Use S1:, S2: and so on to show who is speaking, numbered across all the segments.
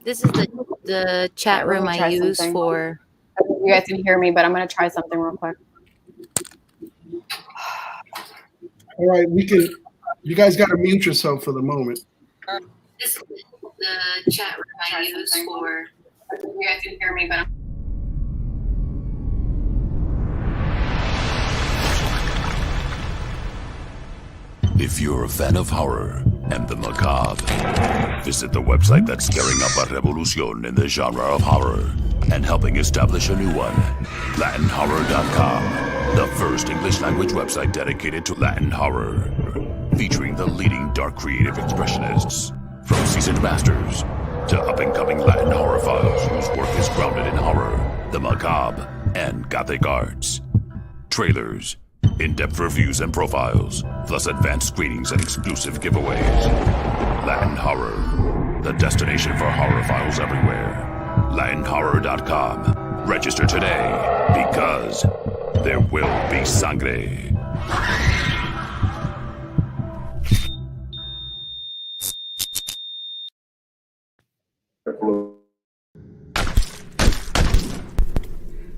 S1: This is the chat room I use for.
S2: I think you guys can hear me, but I'm going to try something real quick.
S3: All right, we can. You guys got to mute yourself for the moment.
S1: This is the chat room I use for.
S2: I think you guys can hear me, but I'm.
S4: If you're a fan of horror and the macabre, visit the website that's stirring up a revolution in the genre of horror and helping establish a new one, LatinHorror.com, the first English-language website dedicated to Latin horror, featuring the leading dark creative expressionists, from seasoned masters to up-and-coming Latin horror files whose work is grounded in horror, the macabre, and gothic arts. Trailers, in-depth reviews and profiles, plus advanced screenings and exclusive giveaways. Latin Horror, the destination for horror files everywhere. LatinHorror.com. Register today, because there will be sangre.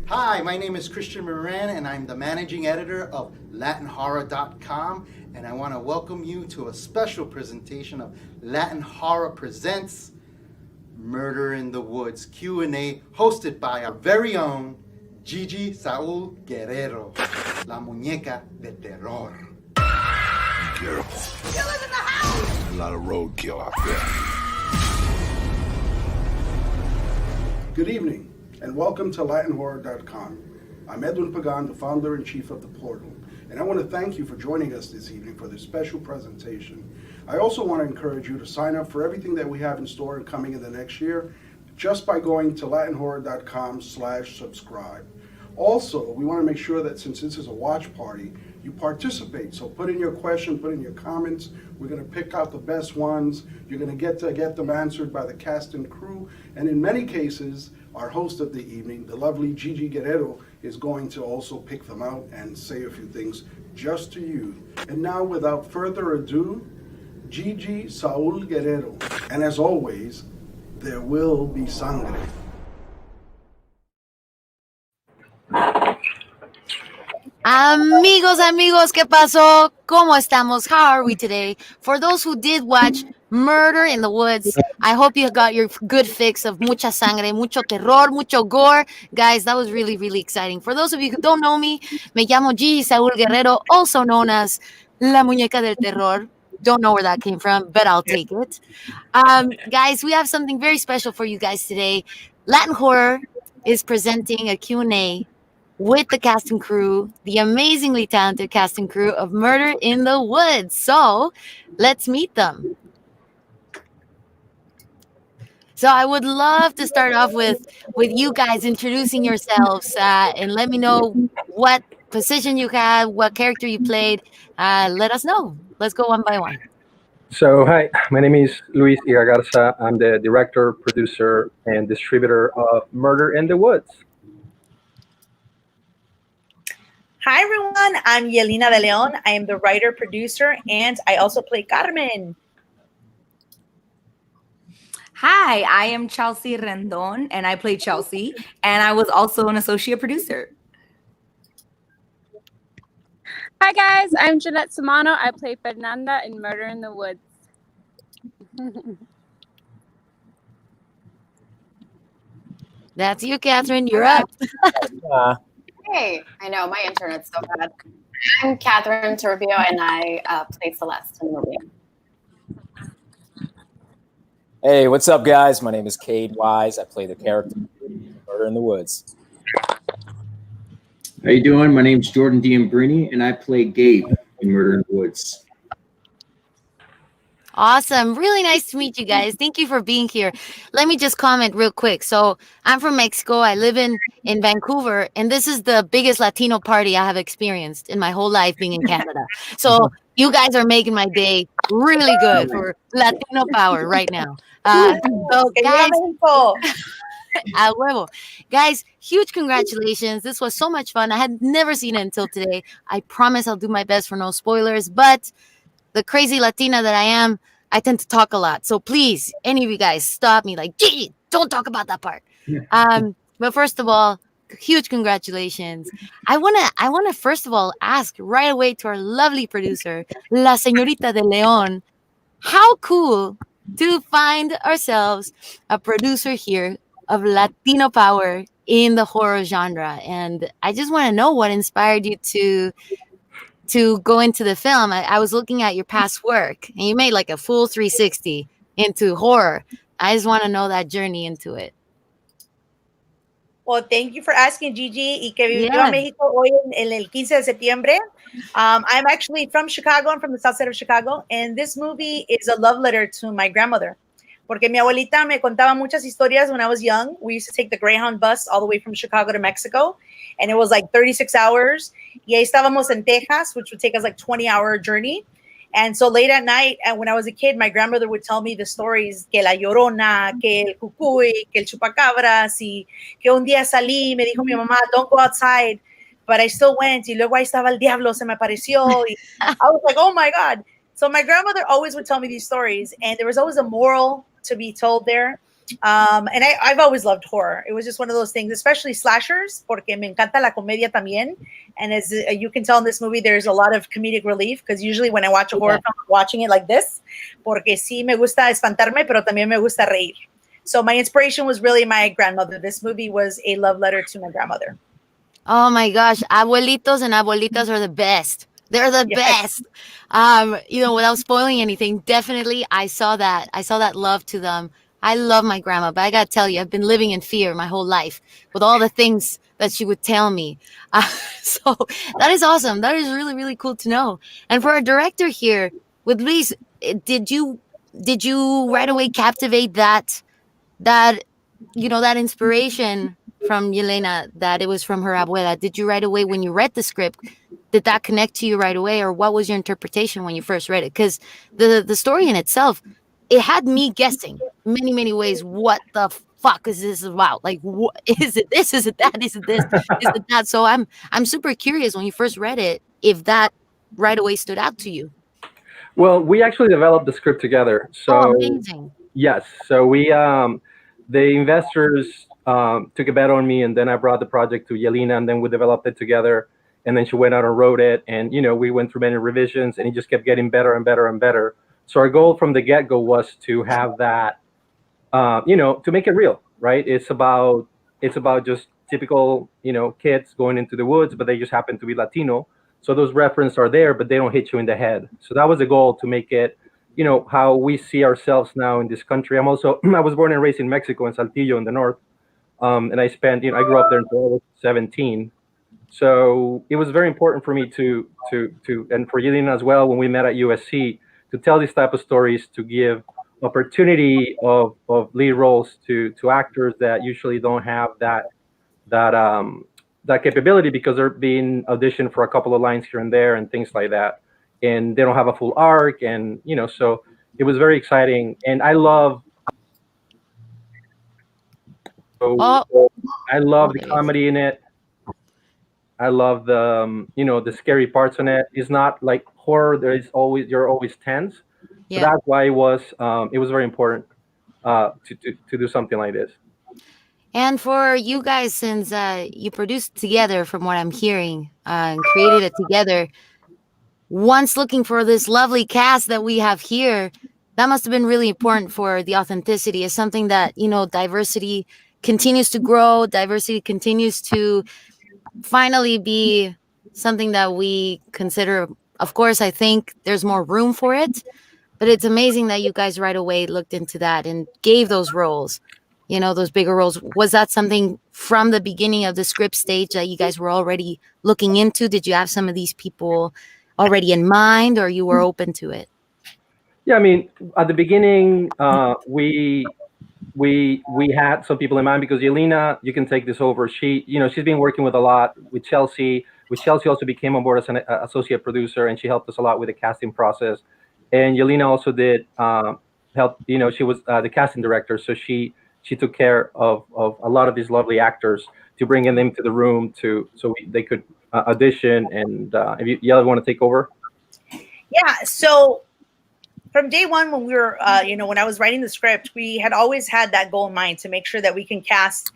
S5: Hi, my name is Christian Moran, and I'm the managing editor of LatinHorror.com, and I want to welcome you to a special presentation of Latin Horror Presents Murder in the Woods Q&A, hosted by our very own Gigi Saul Guerrero, La Muñeca Del Terror.
S6: Be careful.
S2: Killing in the house!
S6: A lot of roadkill out there.
S3: Good evening, and welcome to LatinHorror.com. I'm Edwin Pagan, the founder and chief of The Portal, and I want to thank you for joining us this evening for this special presentation. I also want to encourage you to sign up for everything that we have in store and coming in the next year just by going to LatinHorror.com/subscribe. Also, we want to make sure that since this is a watch party, you participate. So put in your question, put in your comments. We're going to pick out the best ones. You're going to get them answered by the cast and crew. And in many cases, our host of the evening, the lovely Gigi Guerrero, is going to also pick them out and say a few things just to you. And now, without further ado, Gigi Saul Guerrero. And as always, there will be sangre.
S1: Amigos, ¿qué pasó? ¿Cómo estamos? How are we today? For those who did watch Murder in the Woods, I hope you got your good fix of mucha sangre, mucho terror, mucho gore. Guys, that was really, really exciting. For those of you who don't know me, me llamo Gigi Saul Guerrero, also known as La Muñeca del Terror. Don't know where that came from, but I'll take it. Guys, we have something very special for you guys today. Latin Horror is presenting a Q&A with the cast and crew, the amazingly talented cast and crew of Murder in the Woods. So let's meet them. So I would love to start off with you guys introducing yourselves and let me know what position you had, what character you played. Let us know. Let's go one by one.
S7: So, hi, my name is Luis Iga Garza. I'm the director, producer, and distributor of Murder in the Woods.
S8: Hi, everyone. I'm Yelyna De León. I am the writer, producer, and I also play Carmen.
S9: Hi, I am Chelsea Rendon, and I play Chelsea, and I was also an associate producer.
S10: Hi guys, I'm Jeanette Samano. I play Fernanda in Murder in the Woods.
S1: That's you, Catherine. You're up.
S2: Hey, I know, my internet's so bad. I'm Catherine Toribio, and I play Celeste in the movie.
S11: Hey, what's up, guys? My name is Kade Wise. I play the character Murder in the Woods.
S12: How you doing? My name's Jordan Diambrini, and I play Gabe in Murder in the Woods.
S1: Awesome. Really nice to meet you guys. Thank you for being here. Let me just comment real quick. So I'm from Mexico. I live in Vancouver, and this is the biggest Latino party I have experienced in my whole life being in Canada. So you guys are making my day really good for Latino power right now. So guys, a huevo. Guys, huge congratulations. This was so much fun. I had never seen it until today. I promise I'll do my best for no spoilers, but the crazy Latina that I am, I tend to talk a lot. So please, any of you guys, stop me like, Gigi, don't talk about that part. But first of all, huge congratulations. I wanna first of all ask right away to our lovely producer, La Señorita de León, how cool to find ourselves a producer here of Latino power in the horror genre. And I just want to know what inspired you to go into the film. I was looking at your past work, and you made like a full 360 into horror. I just want to know that journey into it.
S8: Well, thank you for asking, Gigi. Y que vivió
S1: Yeah.
S8: a México hoy en el 15 de septiembre. I'm actually from Chicago. I'm from the south side of Chicago. And this movie is a love letter to my grandmother. Porque mi abuelita me contaba muchas historias when I was young. We used to take the Greyhound bus all the way from Chicago to Mexico. And it was like 36 hours. Y ahí estábamos en Texas, which would take us like 20-hour journey. And so late at night, and when I was a kid, my grandmother would tell me the stories, que la llorona, que el cucuy, que el chupacabras, y que un día salí, me dijo mi mamá, don't go outside, but I still went, y luego ahí estaba el diablo, se me apareció, y I was like, oh my God. So my grandmother always would tell me these stories, and there was always a moral to be told there. And I've always loved horror. It was just one of those things, especially slashers, porque me encanta la comedia también. And as you can tell in this movie, there's a lot of comedic relief, because usually when I watch a horror film, I'm watching it like this, porque sí me gusta espantarme, pero también me gusta reír. So my inspiration was really my grandmother. This movie was a love letter to my grandmother.
S1: Oh my gosh, abuelitos and abuelitas are the best. They're the best. Without spoiling anything, definitely I saw that love to them. I love my grandma, but I gotta tell you, I've been living in fear my whole life with all the things that she would tell me. So that is awesome. That is really, really cool to know. And for our director here, with Luis, did you right away captivate that inspiration from Yelyna, that it was from her abuela? Did you right away, when you read the script, did that connect to you right away, or what was your interpretation when you first read it? Because the story in itself, it had me guessing many, many ways. What the fuck is this about? Like, what is it? This is it? That is it? This is it? That? So I'm super curious, when you first read it, if that right away stood out to you.
S7: Well, we actually developed the script together. So
S1: amazing.
S7: Yes. So we the investors took a bet on me, and then I brought the project to Yelyna, and then we developed it together. And then she went out and wrote it, and we went through many revisions, and it just kept getting better and better and better. So our goal from the get-go was to have that, to make it real, right? It's about just typical, kids going into the woods, but they just happen to be Latino. So those references are there, but they don't hit you in the head. So that was the goal, to make it, how we see ourselves now in this country. I was born and raised in Mexico, in Saltillo in the north. And I spent, I grew up there until I was 17. So it was very important for me to and for Yelyna as well, when we met at USC, to tell these type of stories, to give opportunity of lead roles to actors that usually don't have that capability, because they're being auditioned for a couple of lines here and there and things like that, and they don't have a full arc, and so it was very exciting. And I love the comedy in it. I love the the scary parts in it. It's not like horror. You're always tense. Yeah. So that's why it was very important to do something like this.
S1: And for you guys, since you produced together, from what I'm hearing, and created it together, once looking for this lovely cast that we have here, that must have been really important for the authenticity. It's something that, diversity continues to grow. Diversity continues to finally be something that we consider. Of course, I think there's more room for it, but it's amazing that you guys right away looked into that and gave those roles, those bigger roles. Was that something from the beginning of the script stage that you guys were already looking into? Did you have some of these people already in mind, or you were open to it?
S7: Yeah, I mean, at the beginning, we had some people in mind, because Yelyna, you can take this over. She's been working with a lot with Chelsea. Chelsea also became on board as an associate producer, and she helped us a lot with the casting process. And Yelyna also did help. She was the casting director, so she took care of a lot of these lovely actors, to bring them to the room so they could audition. And if you want to take over.
S8: Yeah. So from day one, when we were, when I was writing the script, we had always had that goal in mind to make sure that we can cast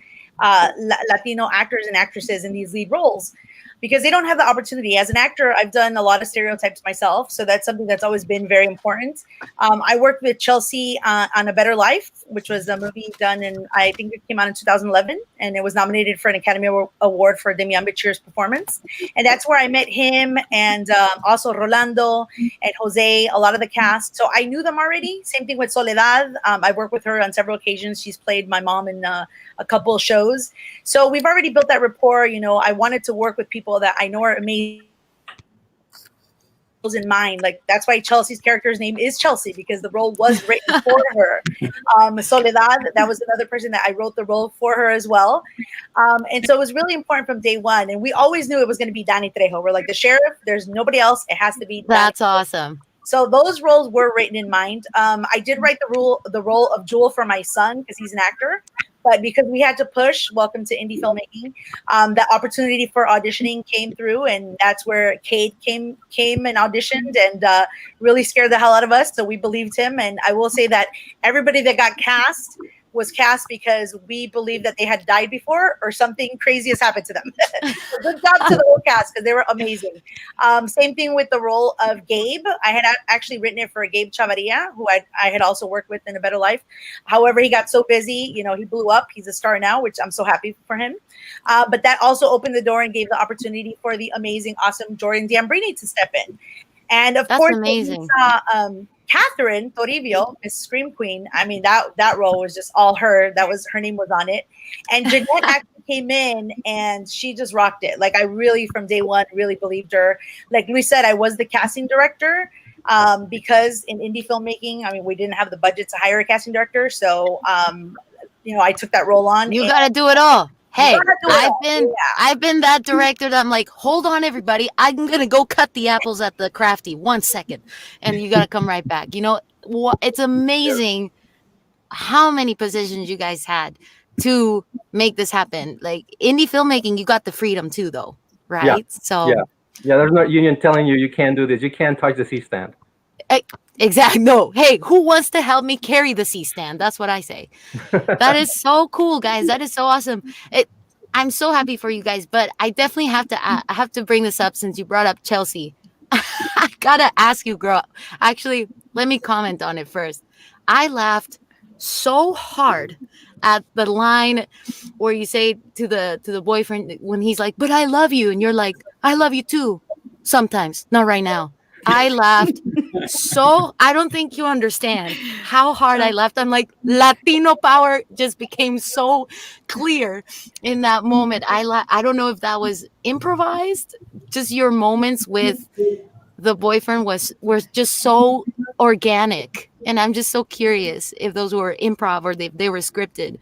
S8: Latino actors and actresses in these lead roles, because they don't have the opportunity. As an actor, I've done a lot of stereotypes myself, so that's something that's always been very important. I worked with Chelsea on A Better Life, which was a movie done in, I think it came out in 2011, and it was nominated for an Academy Award for Demian Bichir's performance. And that's where I met him, and also Rolando and Jose, a lot of the cast. So I knew them already. Same thing with Soledad. I worked with her on several occasions. She's played my mom in a couple of shows. So we've already built that rapport. I wanted to work with people that I know are amazing in mind. Like, that's why Chelsea's character's name is Chelsea, because the role was written for her. Soledad, that was another person that I wrote the role for her as well. And so it was really important from day one. And we always knew it was going to be Danny Trejo. We're like, the sheriff, there's nobody else. It has to be
S1: That's
S8: Danny.
S1: awesome.
S8: So those roles were written in mind. I did write the role of Jewel for my son, because he's an actor. But because we had to push, welcome to indie filmmaking, the opportunity for auditioning came through, and that's where Kade came and auditioned, and really scared the hell out of us. So we believed him, and I will say that everybody that got cast was cast because we believed that they had died before or something crazy has happened to them. So good job to the whole cast, because they were amazing. Same thing with the role of Gabe. I had actually written it for Gabe Chavarria, who I had also worked with in A Better Life. However, he got so busy, he blew up. He's a star now, which I'm so happy for him. But that also opened the door and gave the opportunity for the amazing, awesome Jordan Diambrini to step in. And of course,
S1: amazing.
S8: We saw Catherine Toribio, Miss Scream Queen. I mean, that role was just all her. Her name was on it. And Jeanette actually came in and she just rocked it. Like, I really, from day one, really believed her. Like Luis said, I was the casting director because in indie filmmaking, I mean, we didn't have the budget to hire a casting director. So, I took that role on.
S1: You got to do it all. Hey, I've been that director that I'm like, hold on, everybody. I'm going to go cut the apples at the Crafty 1 second. And you got to come right back. It's amazing how many positions you guys had to make this happen. Like, indie filmmaking, you got the freedom too, though. Right?
S7: Yeah.
S1: So,
S7: yeah. There's no union telling you can't do this. You can't touch the C-stand.
S1: Exactly. No. Hey, who wants to help me carry the C-stand? That's what I say. That is so cool, guys. That is so awesome. I'm so happy for you guys, but I definitely have to bring this up since you brought up Chelsea. I gotta ask you, girl. Actually, let me comment on it first. I laughed so hard at the line where you say to the boyfriend when he's like, "But I love you," and you're like, "I love you too. Sometimes, not right now." I laughed so, I don't think you understand how hard I laughed. I'm like, Latino power just became so clear in that moment. I don't know if that was improvised. Just your moments with the boyfriend were just so organic. And I'm just so curious if those were improv or they were scripted.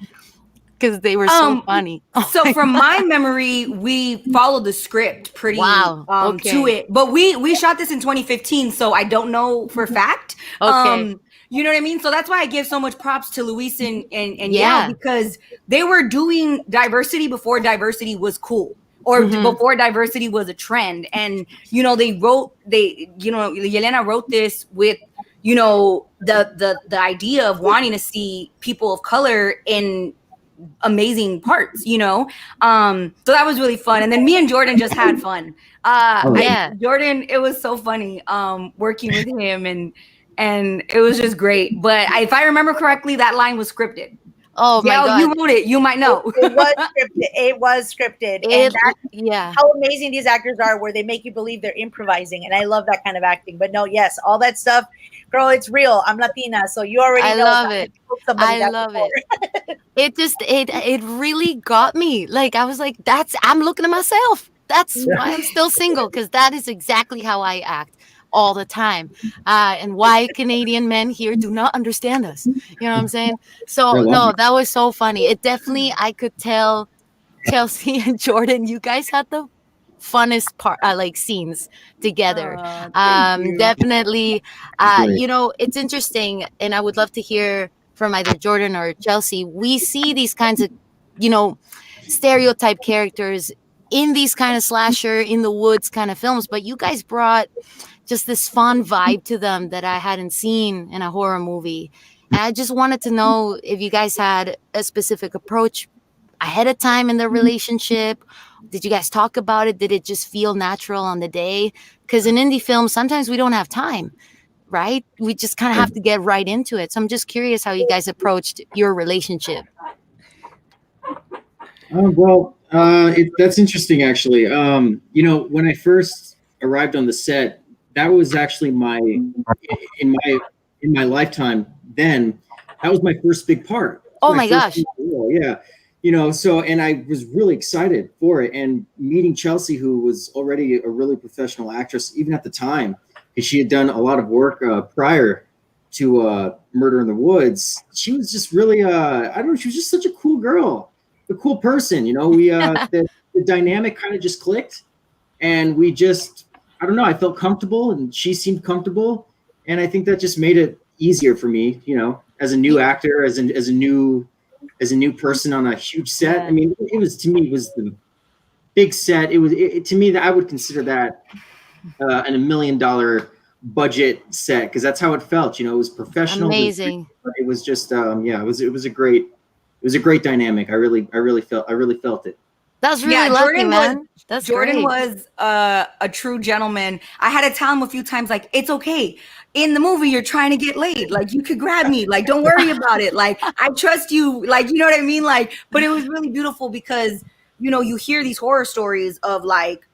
S1: Because they were so funny.
S9: So from my memory, we followed the script pretty to it. But we shot this in 2015, so I don't know for a fact.
S1: Okay.
S9: You know what I mean? So that's why I give so much props to Luis and yeah, because they were doing diversity before diversity was cool. Or before diversity was a trend. And, Yelyna wrote this with, the idea of wanting to see people of color in amazing parts, so that was really fun. And then me and Jordan just had fun. Jordan, it was so funny working with him, and it was just great. But if I remember correctly, that line was scripted.
S1: Oh my God.
S9: You wrote it. You might know.
S8: It was scripted. And how amazing these actors are, where they make you believe they're improvising. And I love that kind of acting. But no, yes, all that stuff, girl, it's real. I'm Latina, so you already know.
S1: I love it. I love it. It really got me. Like, I was like, I'm looking at myself. That's why I'm still single, because that is exactly how I act all the time, and why Canadian men here do not understand us. You know what I'm saying? So no, that was so funny. It definitely, I could tell Chelsea and Jordan, you guys had the funnest part, scenes together. Definitely, it's interesting, and I would love to hear from either Jordan or Chelsea. We see these kinds of, stereotype characters in these kind of slasher in the woods kind of films, but you guys brought just this fun vibe to them that I hadn't seen in a horror movie. And I just wanted to know if you guys had a specific approach ahead of time in the relationship. Did you guys talk about it? Did it just feel natural on the day? Because in indie films, sometimes we don't have time, right? We just kind of have to get right into it. So I'm just curious how you guys approached your relationship.
S12: That's interesting, actually. When I first arrived on the set, that was actually in my lifetime. Then that was my first big part.
S1: Oh my gosh!
S12: Role, yeah. And I was really excited for it. And meeting Chelsea, who was already a really professional actress, even at the time, because she had done a lot of work prior to Murder in the Woods. She was just really, I don't know, she was just such a cool girl, a cool person. We the dynamic kind of just clicked, and we just, I don't know, I felt comfortable, and she seemed comfortable, and I think that just made it easier for me, as a new actor, as a new person on a huge set. I mean, it was the big set. To me, that I would consider that an $1 million budget set, because that's how it felt. It was professional.
S1: Amazing.
S12: It was just it was a great dynamic. I really felt it.
S1: That's really lucky, man.
S9: Jordan was a true gentleman. I had to tell him a few times, like, it's okay. In the movie, you're trying to get laid. Like, you could grab me. Like, don't worry about it. Like, I trust you. Like, you know what I mean? Like, but it was really beautiful because, you hear these horror stories of, like,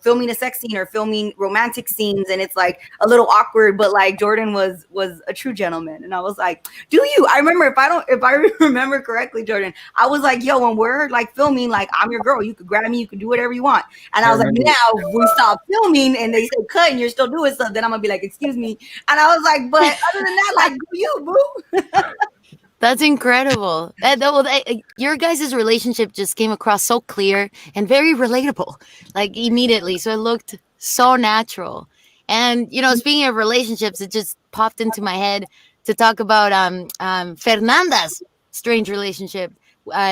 S9: filming a sex scene or filming romantic scenes, and it's like a little awkward, but like Jordan was a true gentleman. And I was like, I remember, if I remember correctly, Jordan, I was like, yo, when we're like filming, like, I'm your girl, you could grab me, you could do whatever you want. And I was like, now if we stop filming and they say cut and you're still doing stuff, then I'm gonna be like, excuse me. And I was like, but other than that, like, do you, boo?
S1: That's incredible. Your guys' relationship just came across so clear and very relatable, like, immediately. So it looked so natural. And, speaking of relationships, it just popped into my head to talk about Fernanda's strange relationship.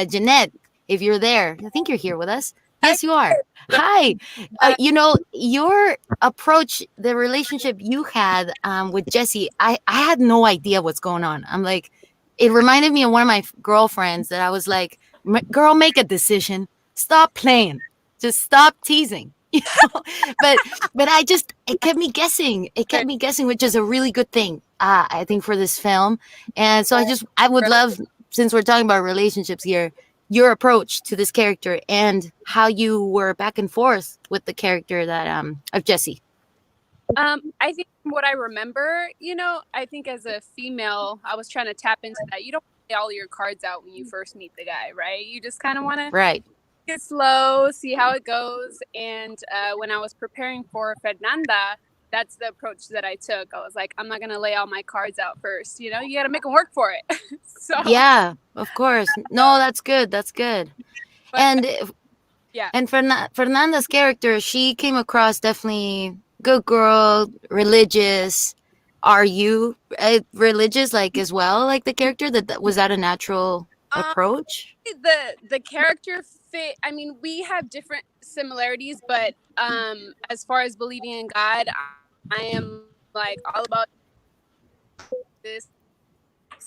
S1: Jeanette, if you're there, I think you're here with us. Yes, you are. Hi. Your approach, the relationship you had with Jesse, I had no idea what's going on. I'm like, it reminded me of one of my girlfriends that I was like, girl, make a decision. Stop playing. Just stop teasing. But it kept me guessing. It kept me guessing, which is a really good thing, I think, for this film. And so I would love, since we're talking about relationships here, your approach to this character and how you were back and forth with the character that of Jesse.
S10: I think what I remember, I think as a female, I was trying to tap into that. You don't lay all your cards out when you first meet the guy, right? You just kind of want to get slow, see how it goes. And when I was preparing for Fernanda, that's the approach that I took. I was like, I'm not going to lay all my cards out first. You got to make them work for it. So
S1: yeah, of course. No, that's good. That's good.
S10: But,
S1: and Fernanda's character, she came across definitely good girl, religious. Are you religious, like, as well, like the character? Was that a natural approach?
S10: The character fit. I mean, we have different similarities, but as far as believing in God, I am like all about this.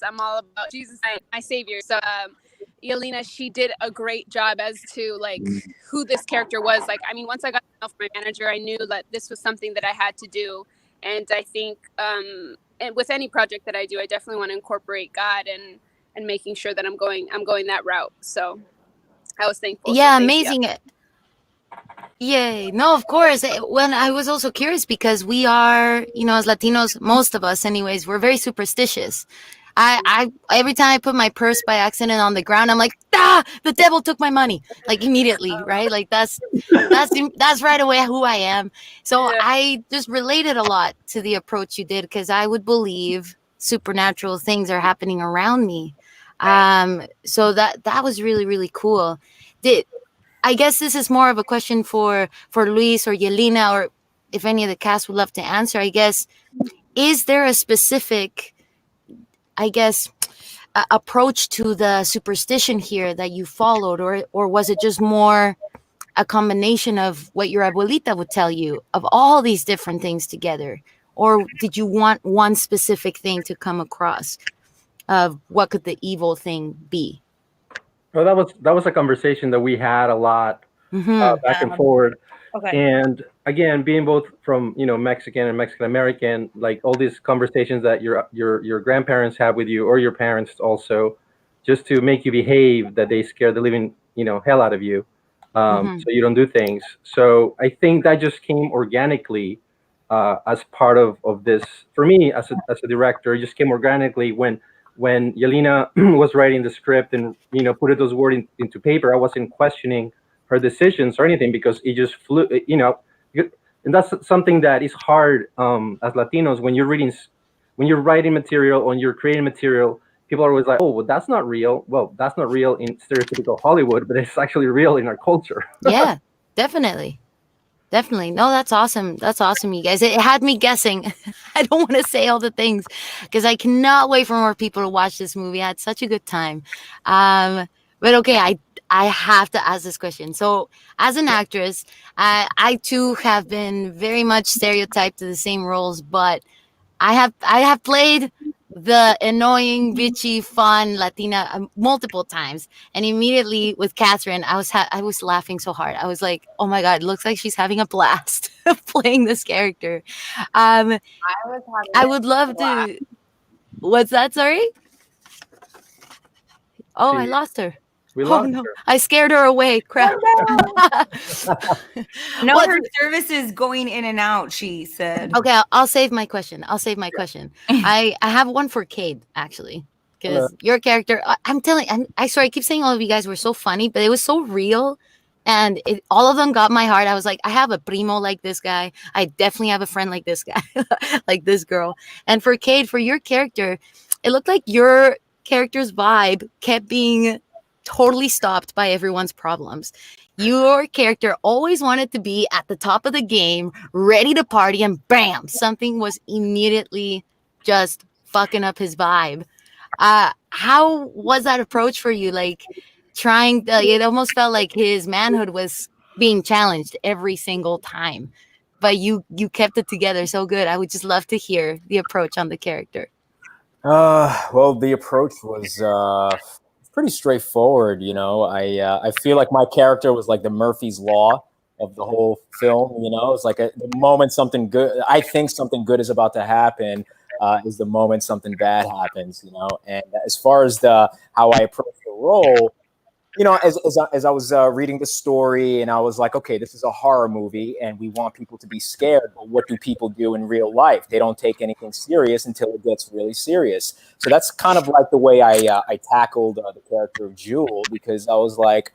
S10: I'm all about Jesus, my savior. So Yelyna, she did a great job as to like who this character was. Like, I mean, once I got to know my manager, I knew that this was something that I had to do. And I think, and with any project that I do, I definitely want to incorporate God and making sure that I'm going that route. So I was thankful.
S1: Yeah, amazing. Yay. No, of course. When I was also curious because we are, as Latinos, most of us anyways, we're very superstitious. I every time I put my purse by accident on the ground, I'm like, the devil took my money, like, immediately, right? Like, that's right away who I am. So I just related a lot to the approach you did, because I would believe supernatural things are happening around me. So that was really, really cool. I guess this is more of a question for Luis or Yelyna, or if any of the cast would love to answer. I guess, is there a specific, approach to the superstition here that you followed, or was it just more a combination of what your abuelita would tell you of all these different things together? Or did you want one specific thing to come across of what could the evil thing be?
S7: Well, that was a conversation that we had a lot back and forward.
S8: Okay.
S7: And again, being both from Mexican and Mexican American, like all these conversations that your grandparents have with you or your parents also, just to make you behave, that they scare the living hell out of you, so you don't do things. So I think that just came organically as part of this for me as a director. It just came organically when Yelyna was writing the script and put those words into paper. I wasn't questioning her decisions or anything because it just flew. And that's something that is hard as Latinos when you're writing material or you're creating material. People are always like, "Oh, well, that's not real." Well, that's not real in stereotypical Hollywood, but it's actually real in our culture.
S1: Yeah, definitely. No, that's awesome. That's awesome, you guys. It had me guessing. I don't want to say all the things because I cannot wait for more people to watch this movie. I had such a good time. But okay, I have to ask this question. So as an actress, I too have been very much stereotyped to the same roles, but I have played the annoying, bitchy, fun Latina multiple times, and immediately with Catherine, I was laughing so hard. I was like, "Oh my god, it looks like she's having a blast playing this character." I would love to. What's that? Sorry. Oh, I lost her.
S7: We lost her.
S1: I scared her away. Crap.
S9: No, her service is going in and out, she said.
S1: Okay, I'll save my question. I have one for Kade, actually. Because your character, I swear, I keep saying all of you guys were so funny, but it was so real. And all of them got my heart. I was like, I have a primo like this guy. I definitely have a friend like this guy, like this girl. And for Kade, for your character, it looked like your character's vibe kept being totally stopped by everyone's problems. Your character always wanted to be at the top of the game, ready to party, and bam, something was immediately just fucking up his vibe. How was that approach for you? Like it almost felt like his manhood was being challenged every single time, but you kept it together so good. I would just love to hear the approach on the character.
S11: Well, the approach was pretty straightforward. I feel like my character was like the Murphy's Law of the whole film. It's like the moment something good, I think something good is about to happen, is the moment something bad happens. And as far as how I approach the role, as I was reading the story, and I was like, okay, this is a horror movie, and we want people to be scared. But what do people do in real life? They don't take anything serious until it gets really serious. So that's kind of like the way I tackled the character of Jewel, because I was like,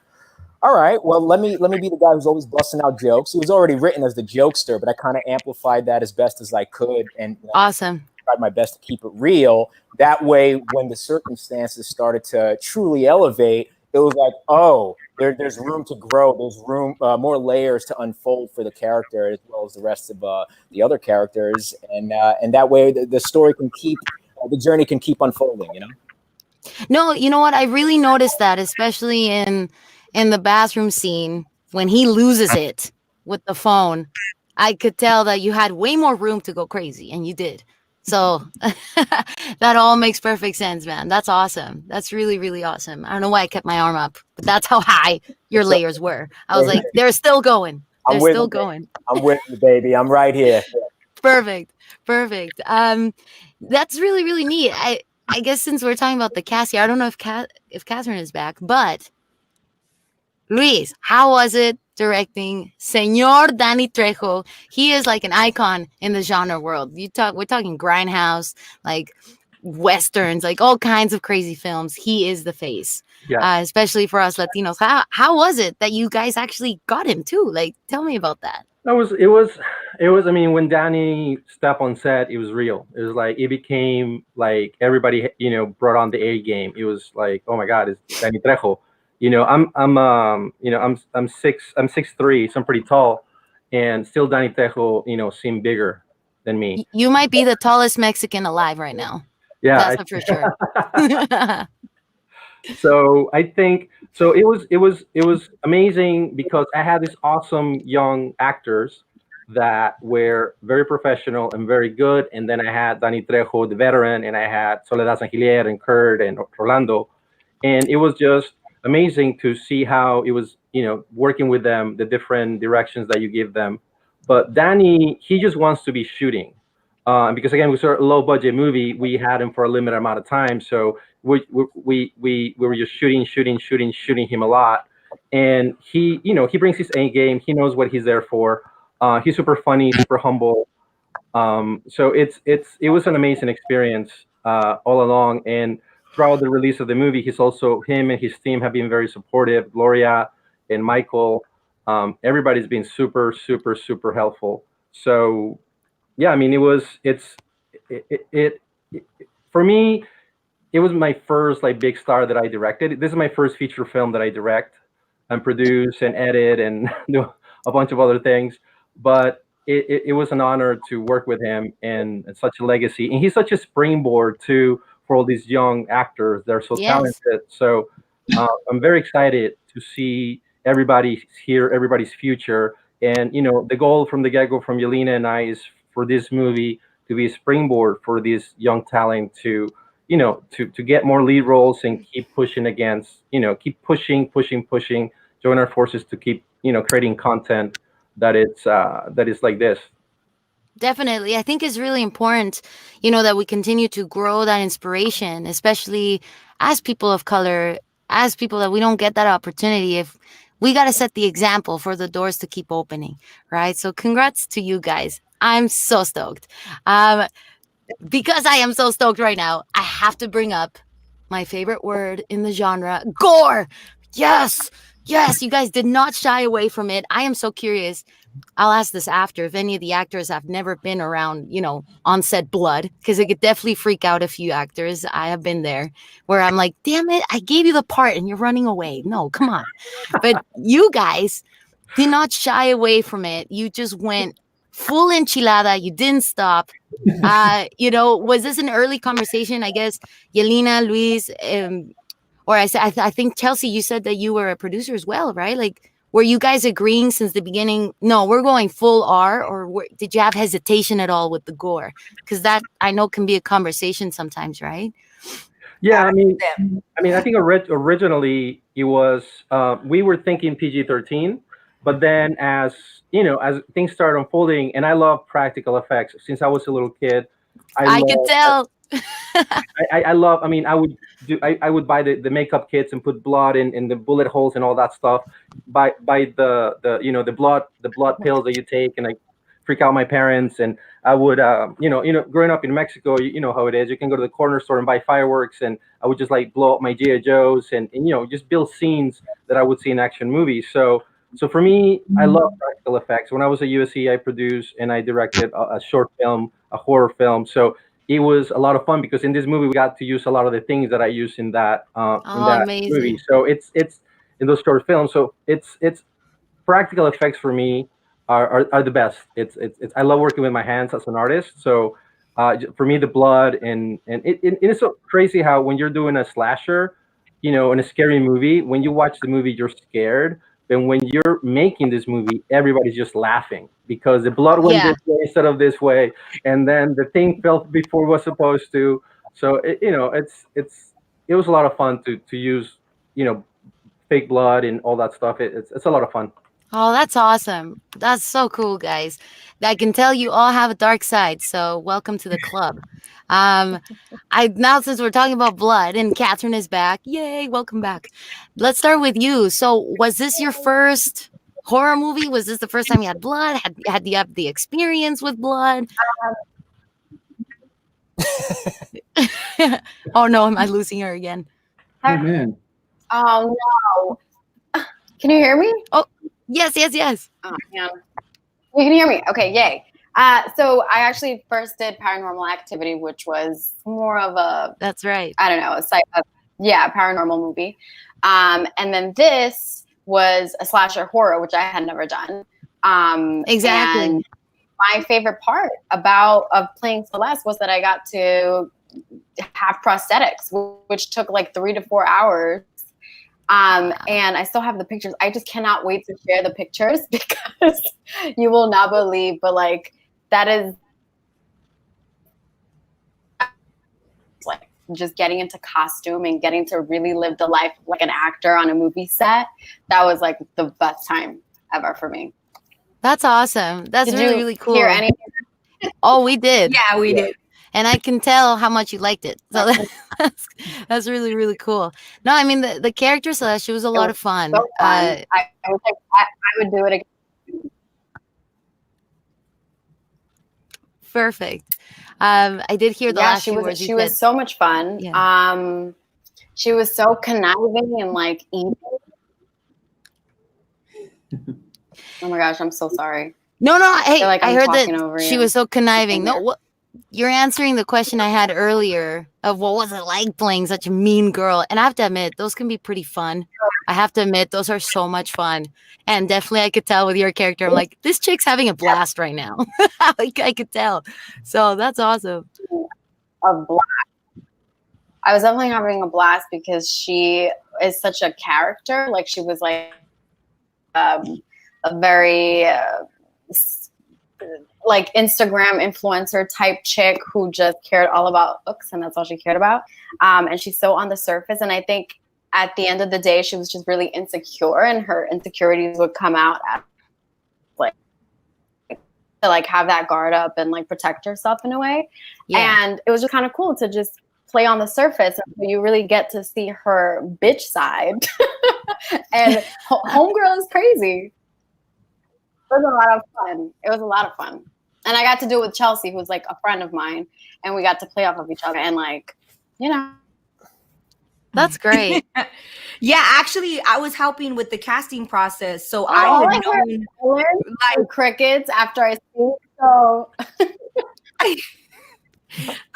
S11: all right, well, let me be the guy who's always busting out jokes. He was already written as the jokester, but I kind of amplified that as best as I could, and
S1: awesome.
S11: Tried my best to keep it real. That way, when the circumstances started to truly elevate, it was like, oh, there's room to grow. There's room, more layers to unfold for the character as well as the rest of the other characters, and that way the story can keep, the journey can keep unfolding.
S1: No, you know what? I really noticed that, especially in the bathroom scene when he loses it with the phone. I could tell that you had way more room to go crazy, and you did. So that all makes perfect sense, man. That's awesome. That's really, really awesome. I don't know why I kept my arm up, but that's how high your layers were. I was like, they're still going. They're still going.
S11: I'm with you, baby. I'm right here.
S1: Perfect. That's really, really neat. I guess since we're talking about the cast here, I don't know if Catherine is back, but Luis, how was it directing Señor Danny Trejo? He is like an icon in the genre world. We're talking grindhouse, like westerns, like all kinds of crazy films. He is the face, especially for us Latinos. How was it that you guys actually got him too? Like, tell me about that.
S7: It was. I mean, when Danny stepped on set, it was real. It was like it became like everybody, brought on the A game. It was like, oh my God, it's Danny Trejo. I'm 6'3", so I'm pretty tall, and still Danny Trejo, seemed bigger than me.
S1: You might be the tallest Mexican alive right now.
S7: Yeah,
S1: that's for sure.
S7: So I think so. It was amazing because I had these awesome young actors that were very professional and very good. And then I had Danny Trejo, the veteran, and I had Soledad St and Kurt and Orlando, and it was just amazing to see how it was, working with them, the different directions that you give them. But Danny, he just wants to be shooting, because again, we saw a low budget movie. We had him for a limited amount of time, so we were just shooting him a lot. And he brings his A game. He knows what he's there for. He's super funny, super humble. So it was an amazing experience all along. And throughout the release of the movie, him and his team have been very supportive. Gloria and Michael, everybody's been super, super, super helpful. So yeah, I mean, for me, it was my first like big star that I directed. This is my first feature film that I direct and produce and edit and do a bunch of other things. But it was an honor to work with him and such a legacy. And he's such a springboard too for all these young actors. They're so talented. So I'm very excited to see everybody here, everybody's future. And the goal from the get-go from Yelyna and I is for this movie to be a springboard for this young talent to get more lead roles and keep pushing against, keep pushing, join our forces to keep, creating content that is like this.
S1: Definitely. I think it's really important, that we continue to grow that inspiration, especially as people of color, as people that we don't get that opportunity. If we got to set the example for the doors to keep opening, right? So congrats to you guys. I'm so stoked. Because I am so stoked right now, I have to bring up my favorite word in the genre, gore. Yes, you guys did not shy away from it. I am so curious. I'll ask this after if any of the actors have never been around, on set blood, because it could definitely freak out a few actors. I have been there where I'm like, damn it, I gave you the part and you're running away. No, come on. But you guys did not shy away from it. You just went full enchilada. You didn't stop. Was this an early conversation? I guess Yelyna, Luis, or I think Chelsea, you said that you were a producer as well, right? Like, were you guys agreeing since the beginning? No, we're going full R, or did you have hesitation at all with the gore? Because that I know can be a conversation sometimes, right?
S7: Yeah, I mean, I think originally it was we were thinking PG-13, but then as things started unfolding, and I love practical effects since I was a little kid.
S1: I could tell.
S7: I love. I mean, I would buy the makeup kits and put blood in the bullet holes and all that stuff. Buy the blood pills that you take, and I freak out my parents. And I would growing up in Mexico, you know how it is. You can go to the corner store and buy fireworks, and I would just like blow up my G.I. Joes and just build scenes that I would see in action movies. So for me, I love practical effects. When I was at USC, I produced and I directed a short film, a horror film. So it was a lot of fun because in this movie we got to use a lot of the things that I used in that
S1: amazing
S7: movie. So it's in those short films. So it's practical effects for me are the best. It's I love working with my hands as an artist. So for me, the blood and it's so crazy how when you're doing a slasher, in a scary movie, when you watch the movie, you're scared. And when you're making this movie, everybody's just laughing because the blood went this way instead of this way, and then the thing fell before it was supposed to. So it was a lot of fun to use fake blood and all that stuff. It's a lot of fun.
S1: Oh, that's awesome. That's so cool, guys. I can tell you all have a dark side, so welcome to the club. Now since we're talking about blood and Catherine is back, yay, welcome back. Let's start with you. So was this your first horror movie? Was this the first time you had blood? Had you have the experience with blood? Oh no, am I losing her again?
S12: Oh man.
S2: Oh no. Can you hear me?
S1: Oh, yes.
S2: Oh man. You can hear me. Okay, yay. So I actually first did Paranormal Activity, which was more of a
S1: that's right.
S2: I don't know, paranormal movie. And then this was a slasher horror, which I had never done.
S1: Exactly.
S2: And my favorite part of playing Celeste was that I got to have prosthetics, which took like 3 to 4 hours. And I still have the pictures. I just cannot wait to share the pictures because you will not believe, but like that is like just getting into costume and getting to really live the life like an actor on a movie set. That was like the best time ever for me.
S1: That's awesome. That's
S2: Did
S1: really,
S2: you
S1: really cool.
S2: hear anything?
S1: Oh, we did.
S9: Yeah, we did.
S1: And I can tell how much you liked it. So that's really, really cool. No, I mean, the character Celeste, was a lot of fun.
S2: So fun. I would do it again.
S1: Perfect. I did hear the last few words.
S2: She was so much fun.
S1: Yeah.
S2: She was so conniving and like evil. Oh my gosh, I'm so sorry.
S1: No. Hey,
S2: like
S1: I
S2: I'm
S1: heard
S2: talking
S1: that
S2: over
S1: she
S2: you.
S1: was so conniving. No, what? You're answering the question I had earlier of what was it like playing such a mean girl. And I have to admit, those can be pretty fun. I have to admit, those are so much fun. And definitely I could tell with your character, I'm like, this chick's having a blast right now. Like, I could tell. So that's awesome.
S2: A blast. I was definitely having a blast because she is such a character. Like she was like a very like Instagram influencer type chick who just cared all about looks and that's all she cared about. And she's so on the surface. And I think at the end of the day, she was just really insecure and her insecurities would come out at like to like have that guard up and like protect herself in a way. Yeah. And it was just kind of cool to just play on the surface. You really get to see her bitch side. And homegirl is crazy. It was a lot of fun. It was a lot of fun. And I got to do it with Chelsea, who's like a friend of mine. And we got to play off of each other. And like, you know.
S1: That's great.
S9: Yeah, actually, I was helping with the casting process. So I had known
S2: like crickets after I speak. So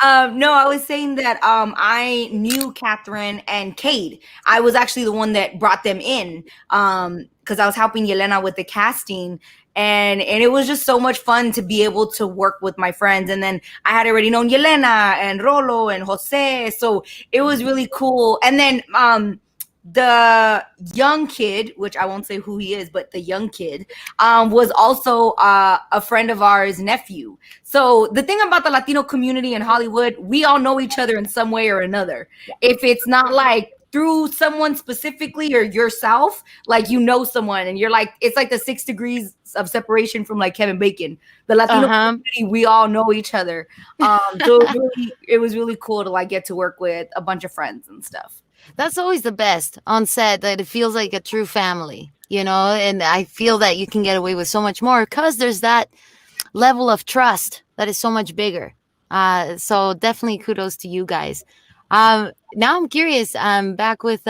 S9: no, I was saying that I knew Catherine and Kade. I was actually the one that brought them in because I was helping Yelena with the casting. And it was just so much fun to be able to work with my friends. And then I had already known Yelena and Rolo and Jose. So it was really cool. And then the young kid, which I won't say who he is, but the young kid was also a friend of ours' nephew. So the thing about the Latino community in Hollywood, we all know each other in some way or another. If it's not like through someone specifically or yourself, like you know someone and you're like, it's like the 6 degrees of separation from like Kevin Bacon. The Latino community, we all know each other. So it was really cool to like get to work with a bunch of friends and stuff.
S1: That's always the best on set, that it feels like a true family, you know, and I feel that you can get away with so much more because there's that level of trust that is so much bigger. So definitely kudos to you guys. Now I'm curious, back with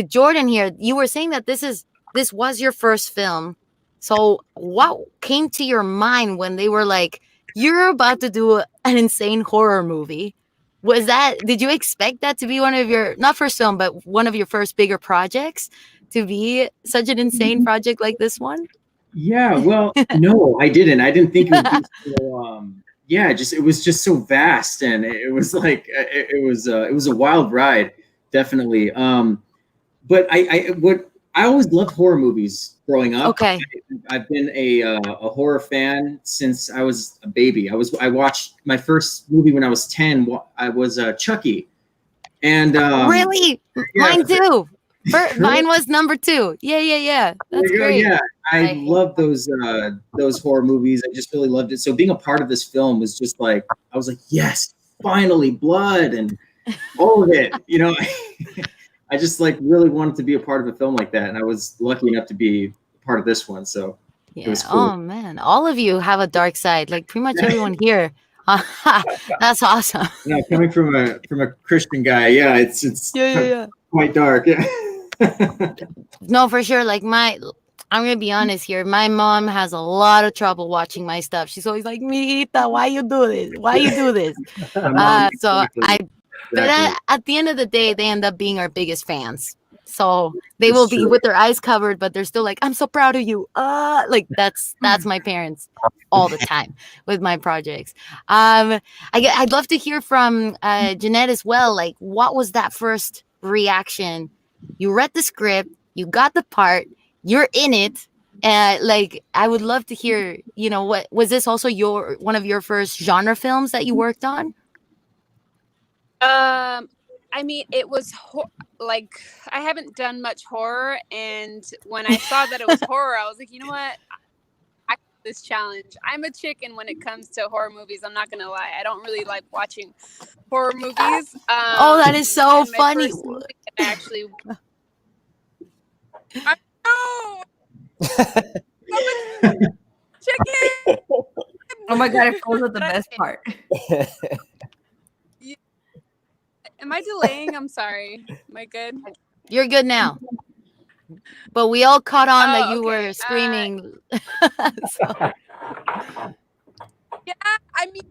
S1: Jordan here. You were saying that this was your first film. So what came to your mind when they were like, you're about to do an insane horror movie? Did you expect that to be one of your, not first film, but one of your first bigger projects, to be such an insane project like this one?
S12: Yeah, well, no, I didn't. I didn't think it would be so, it was just so vast, and it was like, it was a wild ride, definitely. But I always loved horror movies growing up.
S1: Okay.
S12: I've been a horror fan since I was a baby. I watched my first movie when I was 10. I was Chucky. And
S1: really?
S12: Yeah.
S1: Mine too. Mine was number 2. Yeah. That's great.
S12: Yeah, I love those horror movies. I just really loved it. So being a part of this film was just like, I was like, yes, finally, blood and all of it. You know, I just like really wanted to be a part of a film like that, and I was lucky enough to be part of this one. So it was cool.
S1: Oh man, all of you have a dark side. Like pretty much everyone here. That's awesome.
S12: No, coming from a Christian guy, yeah, it's quite dark. Yeah.
S1: No, for sure. Like I'm gonna be honest here. My mom has a lot of trouble watching my stuff. She's always like, "Mijita, why you do this? Why you do this?" But at the end of the day, they end up being our biggest fans. So they
S12: It's
S1: will be
S12: true.
S1: with their eyes covered, but they're still like, I'm so proud of you. Like that's my parents all the time with my projects. I'd love to hear from Jeanette as well. Like, what was that first reaction? You read the script, you got the part, you're in it. Like, I would love to hear, what was this also one of your first genre films that you worked on?
S10: I mean, it was like, I haven't done much horror, and when I saw that it was horror, I was like, you know what? I this challenge. I'm a chicken when it comes to horror movies. I'm not gonna lie. I don't really like watching horror movies.
S1: Oh, that is so
S10: and my
S1: funny.
S10: first movie I actually. I know. Chicken.
S9: Oh my god, it falls at the best part.
S10: Am I delaying? I'm sorry. Am I good?
S1: You're good now. But we all caught on that you
S10: okay.
S1: were screaming.
S10: Yeah, I mean,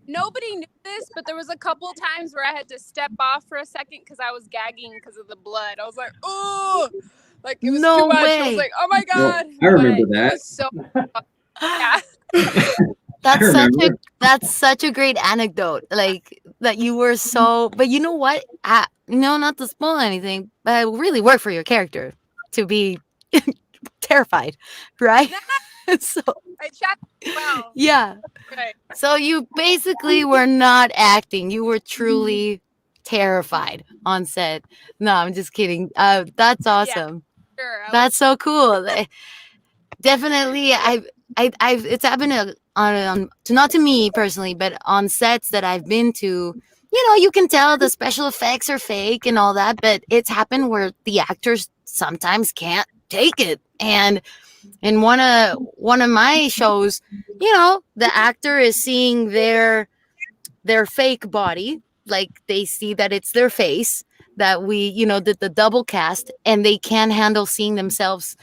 S10: nobody knew this, but there was a couple times where I had to step off for a second because I was gagging because of the blood. I was like, oh, like it was
S1: No
S10: too much.
S1: way.
S10: I was like, oh my god.
S12: I remember
S10: But
S12: that.
S10: It was so yeah.
S1: That's such a great anecdote. Like that you were so, but you know what? No, not to spoil anything, but it really worked for your character to be terrified, right? So
S10: I chat well.
S1: yeah.
S10: Right.
S1: So you basically were not acting. You were truly terrified on set. No, I'm just kidding. That's awesome.
S10: Yeah, sure.
S1: That's so cool. Definitely, I've it's happened on not to me personally, but on sets that I've been to. You can tell the special effects are fake and all that, but it's happened where the actors sometimes can't take it. And in one of my shows, the actor is seeing their fake body, like they see that it's their face, that we did the double cast, and they can't handle seeing themselves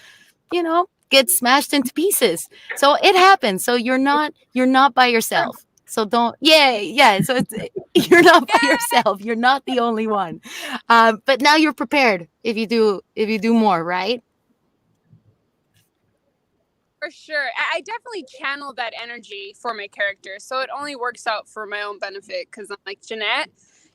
S1: get smashed into pieces. So it happens. So you're not by yourself. So don't so you're not by yourself. You're not the only one. But now you're prepared if you do more, right?
S10: For sure. I definitely channel that energy for my character. So it only works out for my own benefit because I'm like, Jeanette,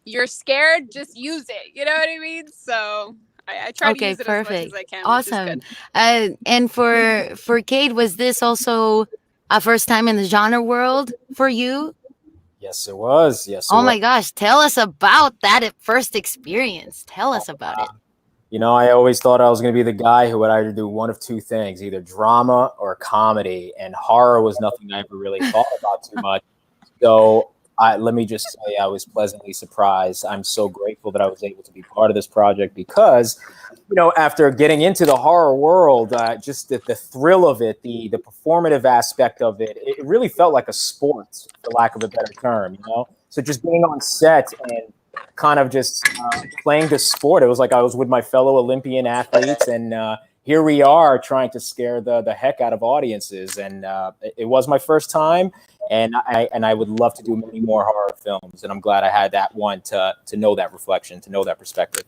S10: you're scared, just use it. You know what I mean? So I try to use it as much as I can.
S1: Awesome. And for Kade, was this also a first time in the genre world for you?
S11: Yes, it was. Yes.
S1: Oh my gosh. Tell us about that first experience. Tell us about it.
S11: I always thought I was going to be the guy who would either do one of two things, either drama or comedy, and horror was nothing I ever really thought about too much. So let me just say I was pleasantly surprised. I'm so grateful that I was able to be part of this project because, after getting into the horror world, just the thrill of it, the performative aspect of it, it really felt like a sport, for lack of a better term, So just being on set and kind of just playing the sport, it was like I was with my fellow Olympian athletes, and here we are trying to scare the heck out of audiences. And it was my first time. And I would love to do many more horror films, and I'm glad I had that one to know that reflection, to know that perspective.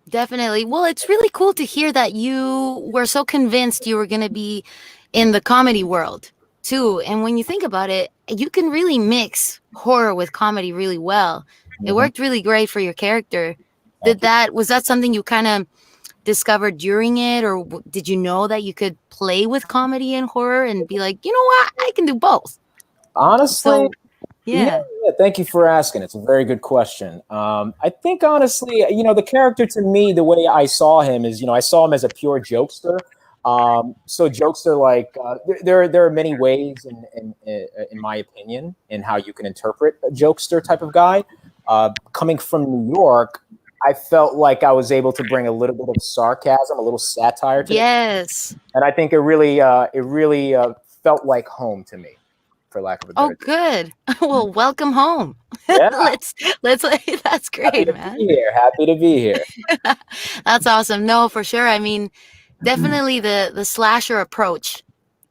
S1: Definitely. Well, it's really cool to hear that you were so convinced you were going to be in the comedy world too. And when you think about it, you can really mix horror with comedy really well. It worked really great for your character. Was that something you kind of discovered during it, or did you know that you could play with comedy and horror and be like, you know what, I can do both?
S11: Honestly,
S1: yeah,
S11: thank you for asking. It's a very good question. I think honestly, the character to me, the way I saw him is, I saw him as a pure jokester. So jokester, like there are many ways, in my opinion, in how you can interpret a jokester type of guy. Coming from New York, I felt like I was able to bring a little bit of sarcasm, a little satire to it. And I think it really felt like home to me, for lack of a better term.
S1: Good. Well, welcome home.
S11: Yeah.
S1: let's that's great, man.
S11: Happy to be here.
S1: That's awesome. No, for sure. I mean, definitely the slasher approach.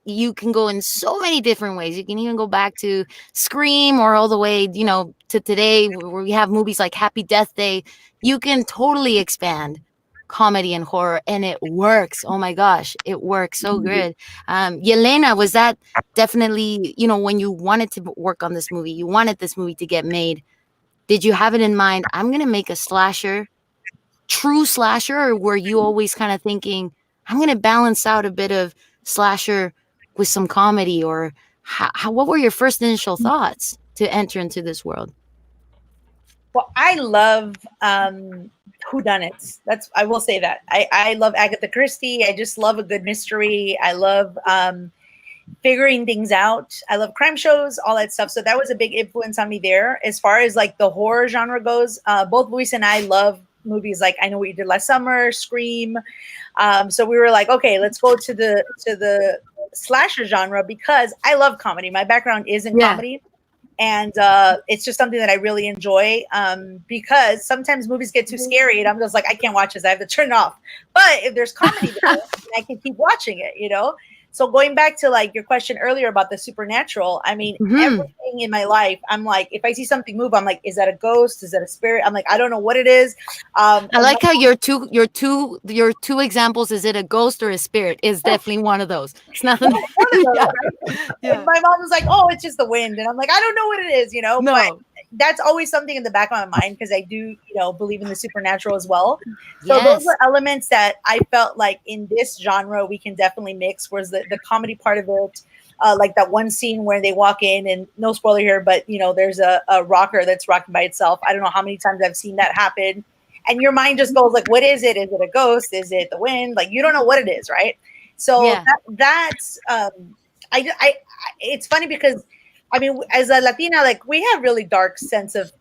S1: You can go in so many different ways. You can even go back to Scream, or all the way, to today, where we have movies like Happy Death Day. You can totally expand comedy and horror, and it works. Oh my gosh, it works so good. Yelyna, was that definitely, when you wanted to work on this movie, you wanted this movie to get made, did you have it in mind, I'm going to make a slasher, true slasher, or were you always kind of thinking, I'm going to balance out a bit of slasher with some comedy, or what were your first initial thoughts to enter into this world?
S8: Well, I love whodunits. I will say that. I love Agatha Christie. I just love a good mystery. I love figuring things out. I love crime shows, all that stuff. So that was a big influence on me there. As far as like the horror genre goes, both Luis and I love movies like I Know What You Did Last Summer, Scream. So we were like, okay, let's go to the slasher genre because I love comedy. My background is in comedy. And it's just something that I really enjoy because sometimes movies get too scary and I'm just like, I can't watch this. I have to turn it off. But if there's comedy there, I can keep watching it, So going back to like your question earlier about the supernatural, I mean, everything in my life, I'm like, if I see something move, I'm like, is that a ghost? Is that a spirit? I'm like, I don't know what it is.
S1: I like how your two examples, is it a ghost or a spirit, is definitely one of those. It's nothing.
S8: And my mom was like, oh, it's just the wind. And I'm like, I don't know what it is,
S1: No.
S8: But that's always something in the back of my mind because I do, believe in the supernatural as well. So those are elements that I felt like in this genre we can definitely mix. Whereas the comedy part of it, like that one scene where they walk in, and no spoiler here, but there's a rocker that's rocking by itself. I don't know how many times I've seen that happen, and your mind just goes like, "What is it? Is it a ghost? Is it the wind?" Like you don't know what it is, right? So that's it's funny because. I mean, as a Latina, like we have really dark sense of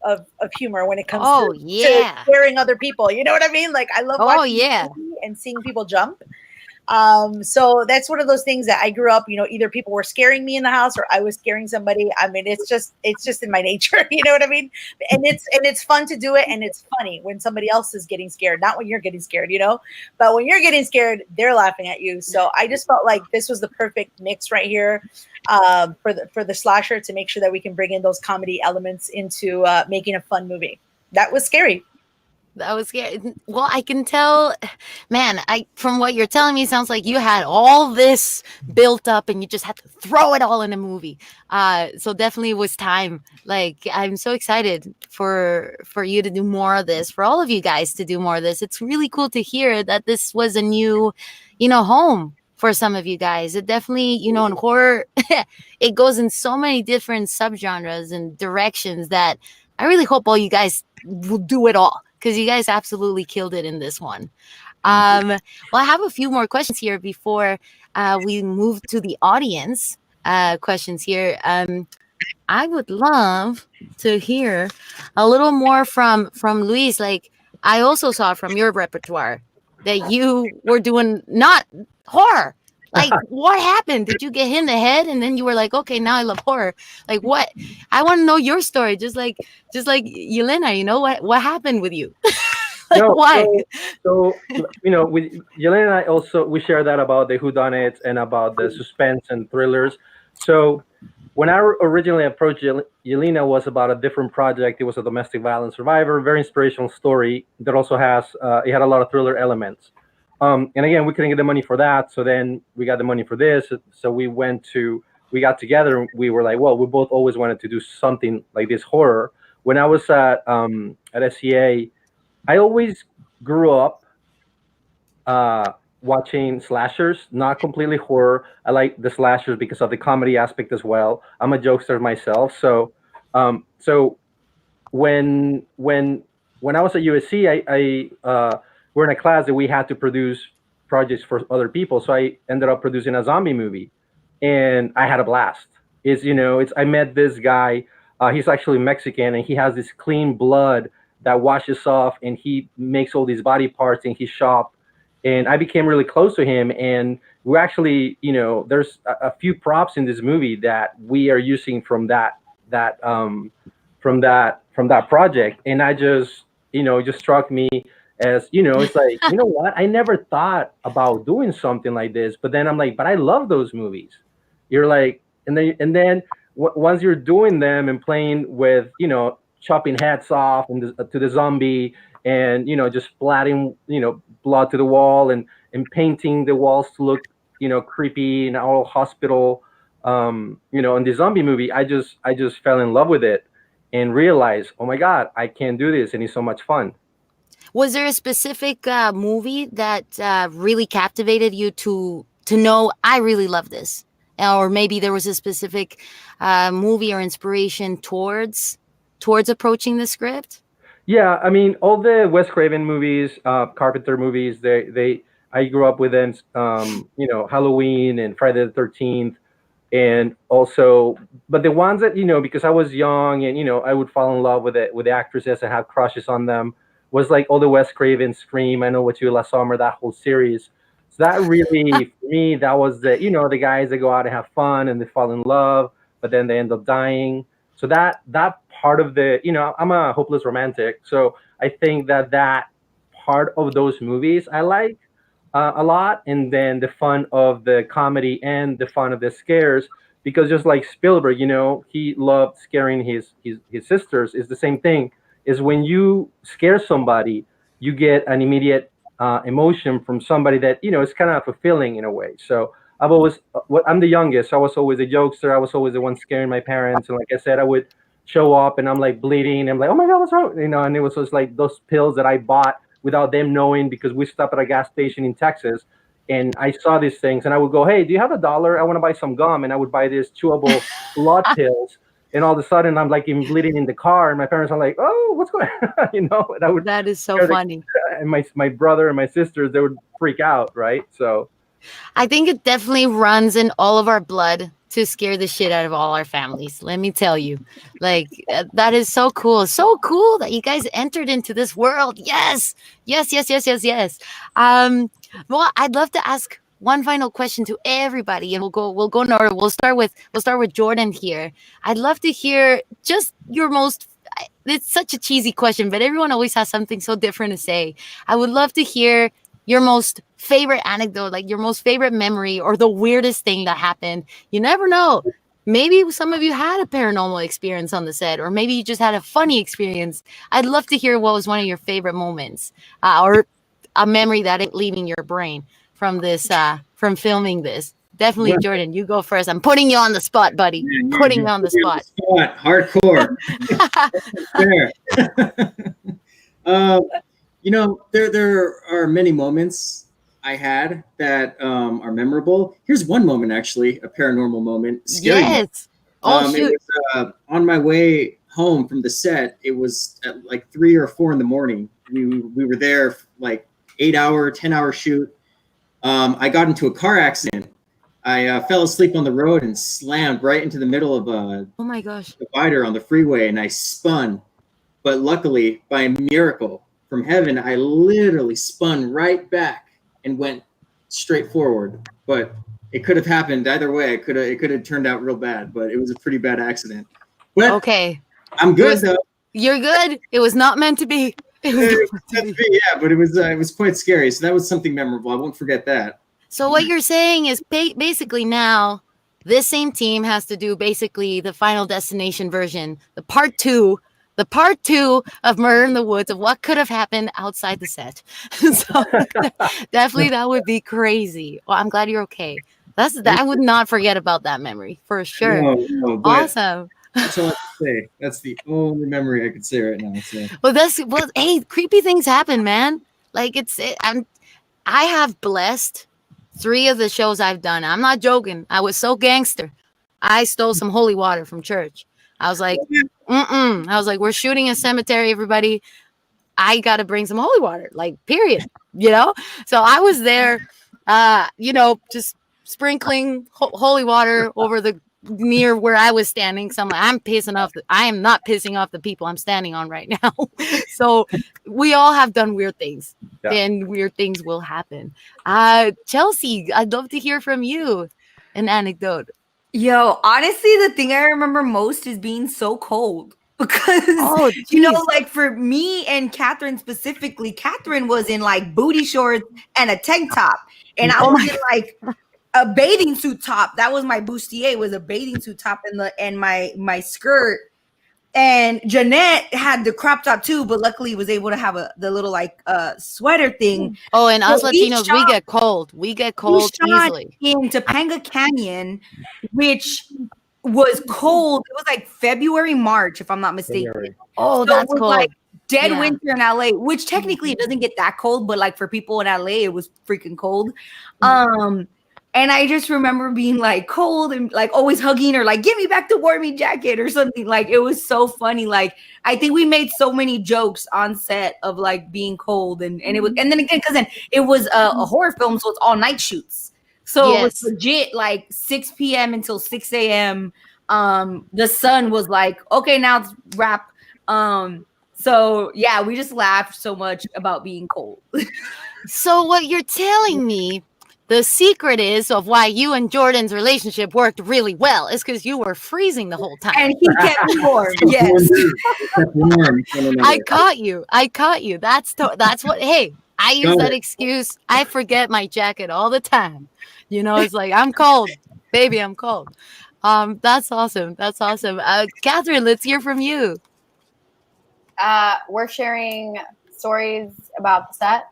S8: humor when it comes to scaring other people. You know what I mean? Like I love watching TV and seeing people jump. So that's one of those things that I grew up, either people were scaring me in the house or I was scaring somebody. I mean, it's just in my nature. You know what I mean? And it's fun to do it. And it's funny when somebody else is getting scared, not when you're getting scared, but when you're getting scared, they're laughing at you. So I just felt like this was the perfect mix right here, for the slasher to make sure that we can bring in those comedy elements into, making a fun movie. That was scary.
S1: That was scary. Well, I can tell, man, from what you're telling me, it sounds like you had all this built up and you just had to throw it all in a movie. So definitely it was time. Like, I'm so excited for you to do more of this, for all of you guys to do more of this. It's really cool to hear that this was a new, home for some of you guys. It definitely, in horror, it goes in so many different subgenres and directions that I really hope all you guys will do it all, because you guys absolutely killed it in this one. Well, I have a few more questions here before we move to the audience questions here. I would love to hear a little more from Luis. Like, I also saw from your repertoire that you were doing not horror. Like, what happened? Did you get hit in the head and then you were like, okay, now I love horror? Like, what? I want to know your story. Just like Yelyna, what happened with you? Why?
S7: So with Yelyna and I also, we share that about the whodunits and about the suspense and thrillers. So when I originally approached Yelyna, was about a different project. It was a domestic violence survivor, very inspirational story that also has, it had a lot of thriller elements. And again, we couldn't get the money for that. So then we got the money for this. So we got together and we were like, well, we both always wanted to do something like this horror. When I was at SCA, I always grew up watching slashers, not completely horror. I like the slashers because of the comedy aspect as well. I'm a jokester myself. So when I was at USC, I we're in a class that we had to produce projects for other people. So I ended up producing a zombie movie, and I had a blast. I met this guy. He's actually Mexican, and he has this clean blood that washes off, and he makes all these body parts in his shop. And I became really close to him. And we actually, there's a few props in this movie that we are using from that project. And I just, it just struck me as, it's like, you know what? I never thought about doing something like this, but then I'm like, but I love those movies. You're like, and then once you're doing them and playing with, chopping heads off and to the zombie and just splatting blood to the wall and painting the walls to look creepy and all hospital. In the zombie movie, I just fell in love with it and realized, oh my God, I can't do this, and it's so much fun.
S1: Was there a specific movie that really captivated you to know I really love this, or maybe there was a specific movie or inspiration towards approaching the script?
S7: Yeah, I mean, all the Wes Craven movies, Carpenter movies, I grew up with them. Halloween and Friday the 13th, and also, but the ones that because I was young and I would fall in love with the actresses and have crushes on them, was like all the Wes Craven, Scream, I Know What You Last Summer, that whole series. So that really, for me, that was the guys that go out and have fun and they fall in love, but then they end up dying. So that part of the, I'm a hopeless romantic. So I think that part of those movies I like a lot. And then the fun of the comedy and the fun of the scares, because just like Spielberg, he loved scaring his sisters. Is the same thing, is when you scare somebody, you get an immediate emotion from somebody that, is kind of fulfilling in a way. So I'm the youngest. So I was always a jokester. I was always the one scaring my parents. And like I said, I would show up and I'm like bleeding. And I'm like, oh my God, what's wrong? And it was just like those pills that I bought without them knowing, because we stopped at a gas station in Texas and I saw these things and I would go, hey, do you have $1? I want to buy some gum. And I would buy these chewable blood pills. And all of a sudden I'm like bleeding in the car and my parents are like, oh, what's going on? And
S1: that is so funny.
S7: And my brother and my sisters, they would freak out, right? So
S1: I think it definitely runs in all of our blood to scare the shit out of all our families. Let me tell you, like, that is so cool. So cool that you guys entered into this world. Yes. Well, I'd love to ask one final question to everybody, and we'll go in order. We'll start with Jordan here. I'd love to hear just your most. It's such a cheesy question, but everyone always has something so different to say. I would love to hear your most favorite anecdote, like your most favorite memory or the weirdest thing that happened. You never know. Maybe some of you had a paranormal experience on the set, or maybe you just had a funny experience. I'd love to hear what was one of your favorite moments or a memory that ain't leaving your brain from this, from filming this. Definitely, Jordan, you go first. I'm putting you on the spot, buddy. Putting you on the spot.
S12: Hardcore. There are many moments I had that are memorable. Here's one moment, actually, a paranormal moment. Scary
S1: yes.
S12: moment. It was on my way home from the set. It was at like 3 or 4 in the morning. We were there like 8-hour, 10-hour shoot. I got into a car accident. I fell asleep on the road and slammed right into the middle of a
S1: oh my gosh
S12: divider on the freeway, and I spun. But luckily, by a miracle from heaven, I literally spun right back and went straight forward. But it could have happened either way. It could have turned out real bad, but it was a pretty bad accident. But
S1: okay,
S12: I'm good though.
S1: You're good. It was not meant to be. It was
S12: meant to be. Yeah, but it was quite scary. So that was something memorable. I won't forget that.
S1: So what you're saying is basically now this same team has to do basically the Final Destination version, the part two of Murder in the Woods, of what could have happened outside the set. So definitely that would be crazy. Well, I'm glad you're okay. I would not forget about that memory for sure.
S12: No,
S1: awesome.
S12: That's all I can say. That's the only memory I could say right now. So.
S1: Well, hey, creepy things happen, man. Like I have blessed 3 of the shows I've done. I'm not joking. I was so gangster. I stole some holy water from church. I was like, I was like, we're shooting a cemetery, everybody. I got to bring some holy water, like, period. So I was there, just sprinkling holy water over the near where I was standing. So I am not pissing off the people I'm standing on right now. So we all have done weird things, and weird things will happen. Chelsea, I'd love to hear from you an anecdote.
S9: Yo, honestly, the thing I remember most is being so cold. Because, like for me and Catherine specifically, Catherine was in like booty shorts and a tank top. And I was in like a bathing suit top. That was my bustier, was a bathing suit top and my skirt. And Jeanette had the crop top too, but luckily was able to have the little like sweater thing.
S1: Oh, and us
S9: So we
S1: Latinos,
S9: shot-
S1: we get cold. We get cold
S9: we shot
S1: easily.
S9: in Topanga Canyon, which was cold. It was like February, March, if I'm not mistaken.
S7: February.
S1: Oh,
S9: So
S1: that's
S9: it was
S1: cold.
S9: like dead
S1: Yeah.
S9: winter in LA, which technically it doesn't get that cold, but like for people in LA, it was freaking cold. And I just remember being like cold and like always hugging her, like, give me back the warmy jacket or something. Like it was so funny. Like I think we made so many jokes on set of like being cold and it was, and then again, because then it was a horror film, so it's all night shoots. So it was legit like 6 p.m. until 6 a.m. The sun was like, okay, now it's wrap. So yeah, we just laughed so much about being cold.
S1: So what you're telling me, the secret is of why you and Jordan's relationship worked really well is because you were freezing the whole time.
S9: And he kept me warm. Yes.
S1: I caught you. That's what. Hey, I use that excuse. I forget my jacket all the time. You know, it's like I'm cold, baby. I'm cold. That's awesome. That's awesome. Catherine, let's hear from you.
S2: We're sharing stories about the set.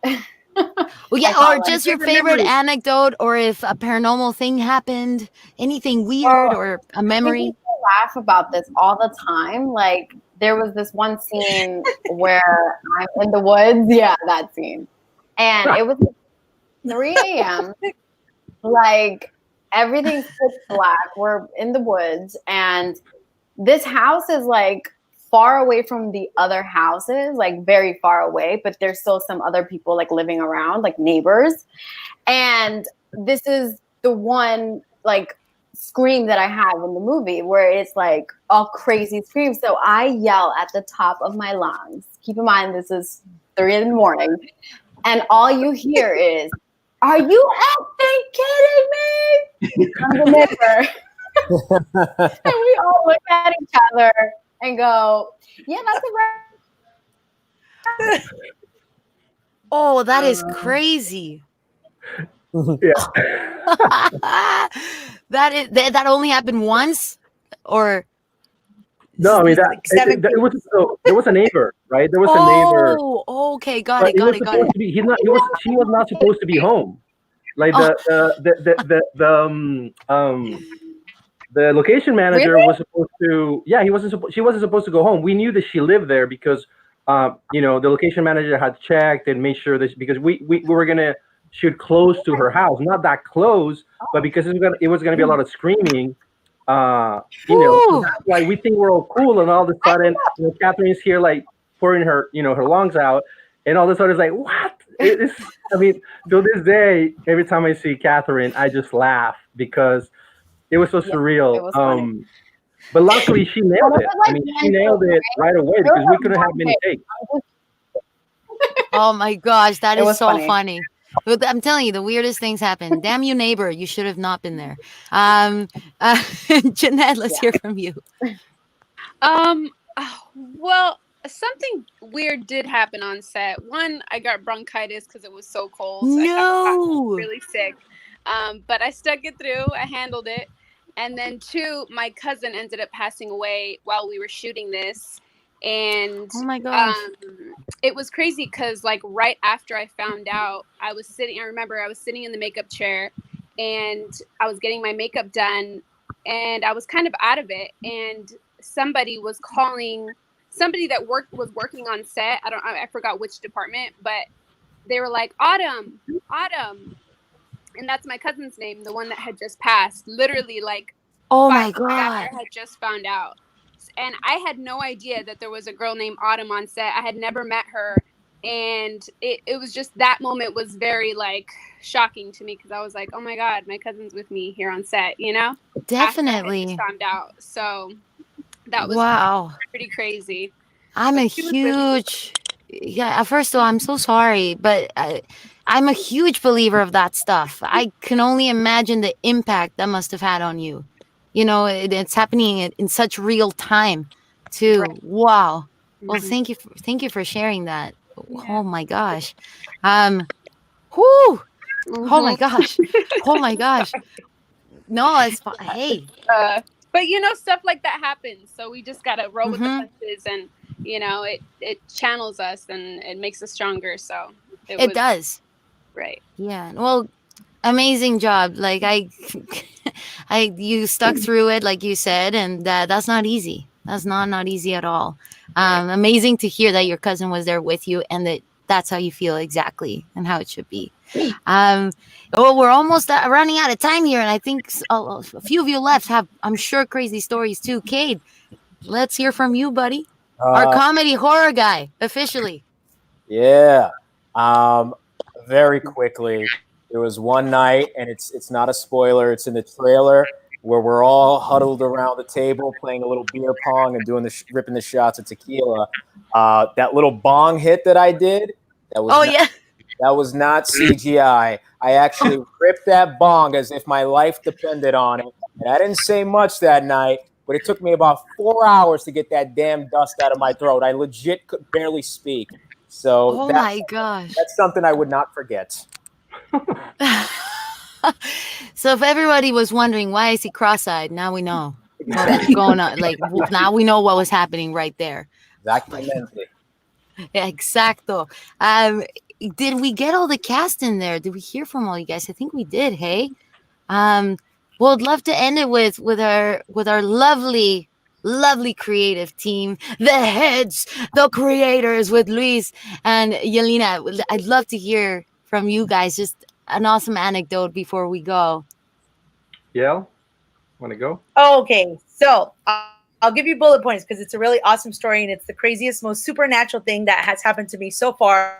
S1: Well, yeah, or just your favorite anecdote, or if a paranormal thing happened, anything weird, or a memory.
S2: People laugh about this all the time. Like there was this one scene where I'm in the woods. Yeah, that scene, and it was 3 a.m. Like everything's pitch black. We're in the woods, and this house is like far away from the other houses, like very far away, but there's still some other people like living around, like neighbors. And this is the one like scream that I have in the movie where it's like all crazy screams. So I yell at the top of my lungs. Keep in mind, this is 3 a.m. And all you hear is, "Are you effing kidding me?" From the neighbor. And we all look at each other and go, "Yeah, that's a right."
S1: Oh, that is crazy. That only happened once, or
S7: no? I mean there was a neighbor, right? There was a neighbor.
S1: Oh, okay, got it.
S7: She was not supposed to be home. Like the location manager was supposed to. Yeah, she wasn't supposed to go home. We knew that she lived there because, the location manager had checked and made sure that because we were gonna shoot close to her house, not that close, but because it was gonna be a lot of screaming. So that's why we think we're all cool, and all of a sudden, Catherine's here like pouring her, her lungs out, and all of a sudden it's like, what? I mean, to this day, every time I see Catherine, I just laugh because it was so surreal. But luckily, she nailed it. I mean, she nailed it right away because we couldn't have many takes.
S1: Oh my gosh, that is so
S2: funny.
S1: But I'm telling you, the weirdest things happen. Damn you, neighbor! You should have not been there. Jeanette, let's hear from you.
S10: Well, something weird did happen on set. One, I got bronchitis because it was so cold. So I got really sick. But I stuck it through. I handled it. And then 2, my cousin ended up passing away while we were shooting this. And
S1: oh my gosh.
S10: It was crazy because like right after I found out, I remember I was sitting in the makeup chair and I was getting my makeup done and I was kind of out of it. And somebody was calling somebody that was working on set. I forgot which department, but they were like, Autumn. And that's my cousin's name, the one that had just passed. Literally, like,
S1: oh my god,
S10: I had just found out, and I had no idea that there was a girl named Autumn on set. I had never met her, and it was just that moment was very like shocking to me because I was like, oh my god, my cousin's with me here on set,
S1: Definitely.
S10: After I found out, so that was pretty crazy.
S1: I'm a huge. Yeah, first of all, I'm so sorry, but I'm a huge believer of that stuff. I can only imagine the impact that must have had on you. It's happening in such real time, too. Right. Wow. Well, thank you for sharing that. Yeah. Oh my gosh. Oh my gosh. Oh my gosh. No, it's fine. Hey.
S10: But stuff like that happens, so we just gotta roll with the
S1: Mm-hmm.
S10: punches, and it channels us and it makes us stronger. So
S1: It does.
S10: right.
S1: Yeah. Well, amazing job. Like you stuck through it, like you said, and that's not easy. That's not easy at all. Amazing to hear that your cousin was there with you, and that's how you feel exactly, and how it should be. Well, we're almost running out of time here, and I think a few of you left have, I'm sure, crazy stories too. Kade, let's hear from you, buddy. Our comedy horror guy, officially.
S11: Yeah. Very quickly, there was one night, and it's not a spoiler. It's in the trailer where we're all huddled around the table playing a little beer pong and doing ripping the shots of tequila. That little bong hit that I did. That was not CGI. I actually ripped that bong as if my life depended on it. And I didn't say much that night, but it took me about 4 hours to get that damn dust out of my throat. I legit could barely speak. So
S1: my gosh.
S11: That's something I would not forget.
S1: So if everybody was wondering why is he cross-eyed, now we know what's going on. Like now we know what was happening right there.
S11: Exactamente.
S1: Exacto. Did we get all the cast in there? Did we hear from all you guys? I think we did. Hey, well, I'd love to end it with our lovely creative team, the heads, the creators, with Luis and Yelyna. I'd love to hear from you guys. Just an awesome anecdote before we go.
S7: Yeah, want to go?
S8: Okay, so I'll give you bullet points because it's a really awesome story, and it's the craziest, most supernatural thing that has happened to me so far.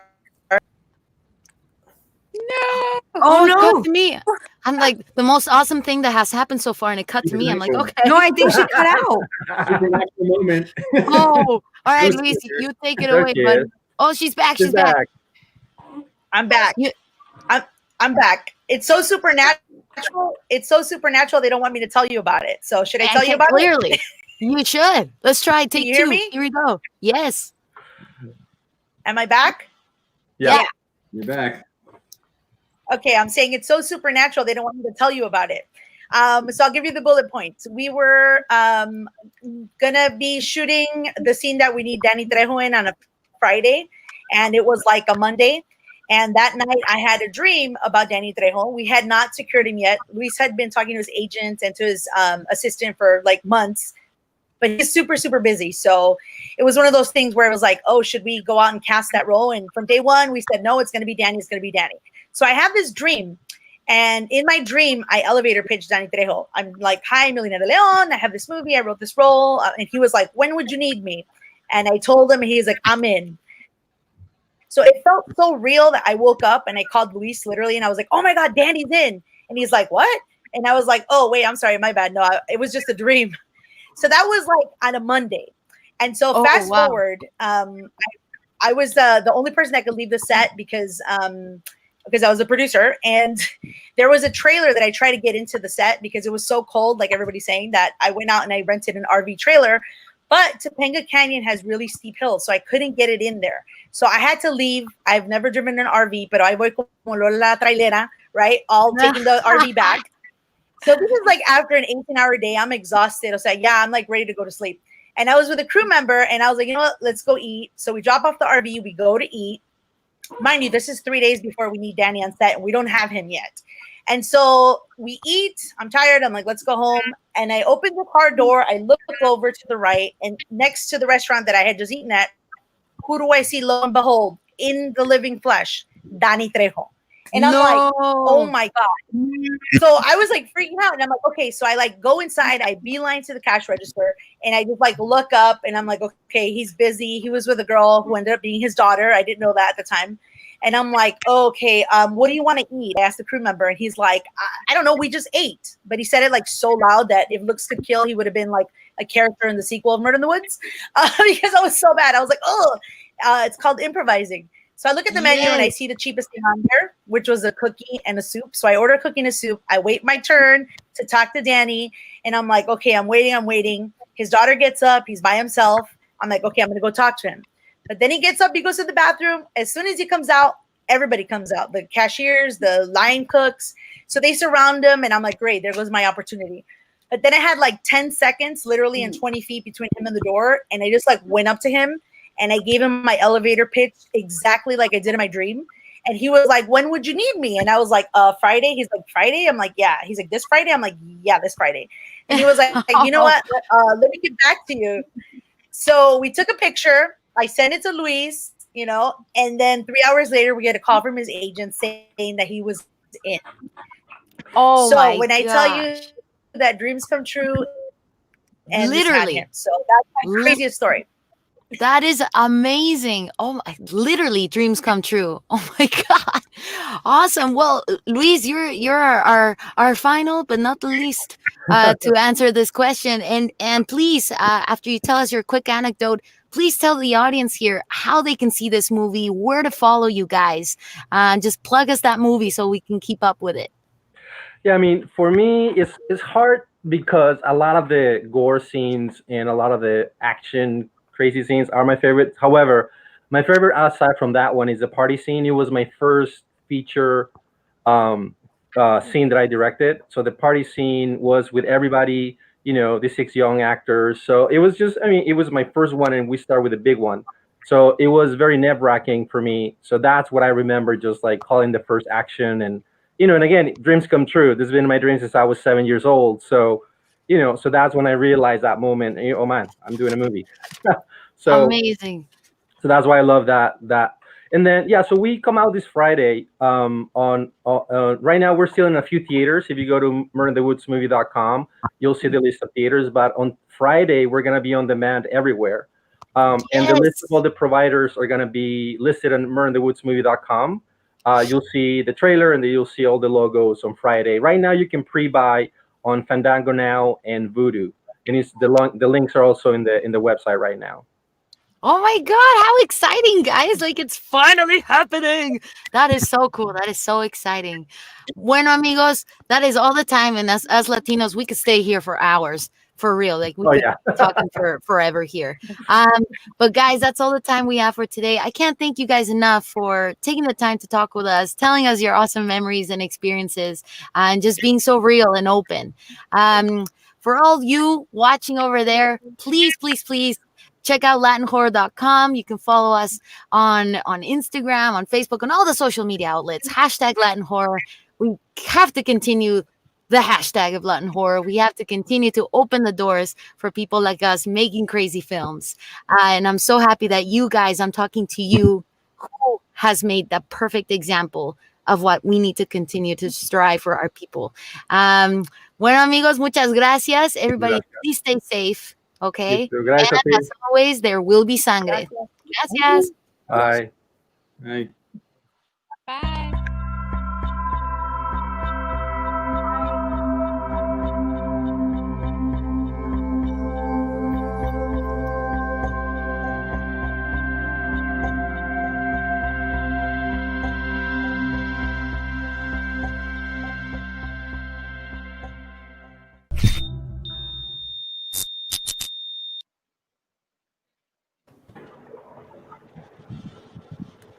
S1: No! Oh no! It cut to me. I'm like, the most awesome thing that has happened so far, and it cut to me. I'm like, okay.
S9: No, I think she cut out.
S12: Supernatural moment.
S1: Oh, all right, Luis, you take it away, bud. Oh, she's back. She's back.
S8: I'm back. I'm back. It's so supernatural. It's so supernatural. They don't want me to tell you about it. So should I tell you about it?
S1: Clearly, you should. Let's try. Take
S8: you hear
S1: two.
S8: Me?
S1: Here we go. Yes.
S8: Am I back?
S1: Yeah.
S12: You're back.
S8: Okay, I'm saying it's so supernatural. They don't want me to tell you about it. So I'll give you the bullet points. We were gonna be shooting the scene that we need Danny Trejo in on a Friday, and it was like a Monday. And that night I had a dream about Danny Trejo. We had not secured him yet. Luis had been talking to his agent and to his assistant for like months, but he's super, super busy. So it was one of those things where it was like, oh, should we go out and cast that role? And from day one, we said, no, it's going to be Danny. It's going to be Danny. So I have this dream. And in my dream, I elevator pitched Danny Trejo. I'm like, hi, I'm Yelyna De León. I have this movie. I wrote this role. And he was like, when would you need me? And I told him, and he's like, I'm in. So it felt so real that I woke up and I called Luis literally. And I was like, oh my God, Danny's in. And he's like, what? And I was like, oh, wait, I'm sorry. My bad. No, it was just a dream. So that was like on a Monday. And so fast forward, I was the only person that could leave the set because I was a producer, and there was a trailer that I tried to get into the set because it was so cold, like everybody's saying, that I went out and I rented an RV trailer. But Topanga Canyon has really steep hills, so I couldn't get it in there. So I had to leave. I've never driven an RV, pero ahí voy como la trailera, right? All taking the RV back. So this is like after an 18-hour day. I'm exhausted. I was like, yeah, I'm like ready to go to sleep. And I was with a crew member, and I was like, you know what? Let's go eat. So we drop off the RV. We go to eat. Mind you, this is 3 days before we need Danny on set, and we don't have him yet. And so we eat. I'm tired. I'm like, let's go home. And I open the car door. I look over to the right, and next to the restaurant that I had just eaten at, who do I see? Lo and behold, in the living flesh, Danny Trejo. And I'm like, oh my God. So I was like freaking out. And I'm like, okay. So I like go inside. I beeline to the cash register, and I just like look up, and I'm like, okay, he's busy. He was with a girl who ended up being his daughter. I didn't know that at the time. And I'm like, okay, what do you want to eat? I asked the crew member, and he's like, I don't know. We just ate. But he said it like so loud that if looks could kill, he would have been like a character in the sequel of Murder in the Woods because I was so bad. I was like, oh, it's called improvising. So I look at the menu and I see the cheapest thing on there, which was a cookie and a soup. So I order a cookie and a soup. I wait my turn to talk to Danny. And I'm like, okay, I'm waiting. His daughter gets up. He's by himself. I'm like, okay, I'm going to go talk to him. But then he gets up. He goes to the bathroom. As soon as he comes out, everybody comes out. The cashiers, the line cooks. So they surround him. And I'm like, great, there goes my opportunity. But then I had like 10 seconds, literally, and 20 feet between him and the door. And I just like went up to him and I gave him my elevator pitch exactly like I did in my dream. And he was like, when would you need me? And I was like, Friday. He's like, Friday? I'm like, yeah. He's like, this Friday? I'm like, yeah, this Friday. And he was like, you know what? Let me get back to you. So we took a picture. I sent it to Luis, you know, and then 3 hours later, we get a call from his agent saying that he was in.
S1: Oh,
S8: so
S1: my
S8: when I
S1: gosh.
S8: tell you that dreams come true, and
S1: Literally.
S8: him. So that's my craziest story.
S1: That is amazing. Oh my, literally dreams come true. Oh my God. Awesome. Well, Luis, you're our final but not the least to answer this question. And please, after you tell us your quick anecdote, please tell the audience here how they can see this movie, where to follow you guys. Just plug us that movie so we can keep up with it.
S7: Yeah, I mean, for me, it's hard because a lot of the gore scenes and a lot of the action crazy scenes are my favorite. However, my favorite aside from that one is the party scene. It was my first feature scene that I directed. So the party scene was with everybody, you know, the 6 young actors. So it was just, I mean, it was my first one, and we started with a big one. So it was very nerve-wracking for me. So that's what I remember, just like calling the first action. And, you know, and again, dreams come true. This has been my dream since I was 7 years old. So, you know, so that's when I realized that moment. And, oh man, I'm doing a movie. So
S1: amazing.
S7: So that's why I love that. And then, yeah, so we come out this Friday on right now we're still in a few theaters. If you go to murderthewoodsmovie.com, you'll see the list of theaters. But on Friday, we're going to be on demand everywhere. And the list of all the providers are going to be listed on murderthewoodsmovie.com. You'll see the trailer, and then you'll see all the logos on Friday. Right now, you can pre-buy on Fandango Now and Vudu. And it's the links are also in the website right now.
S1: Oh my God, how exciting, guys. Like, it's finally happening. That is so cool. That is so exciting. Bueno, amigos, that is all the time. And as Latinos, we could stay here for hours. For real. Like, we could be talking for forever here. But guys, that's all the time we have for today. I can't thank you guys enough for taking the time to talk with us, telling us your awesome memories and experiences, and just being so real and open. For all you watching over there, please, please, please, check out LatinHorror.com. You can follow us on Instagram, on Facebook, on all the social media outlets. # Latin Horror. We have to continue the hashtag of Latin Horror. We have to continue to open the doors for people like us making crazy films. And I'm so happy that you guys, I'm talking to you, who has made the perfect example of what we need to continue to strive for our people. Bueno, amigos, muchas gracias. Everybody, please stay safe. Okay. And as always, there will be sangre. Gracias.
S7: Bye.
S12: Bye.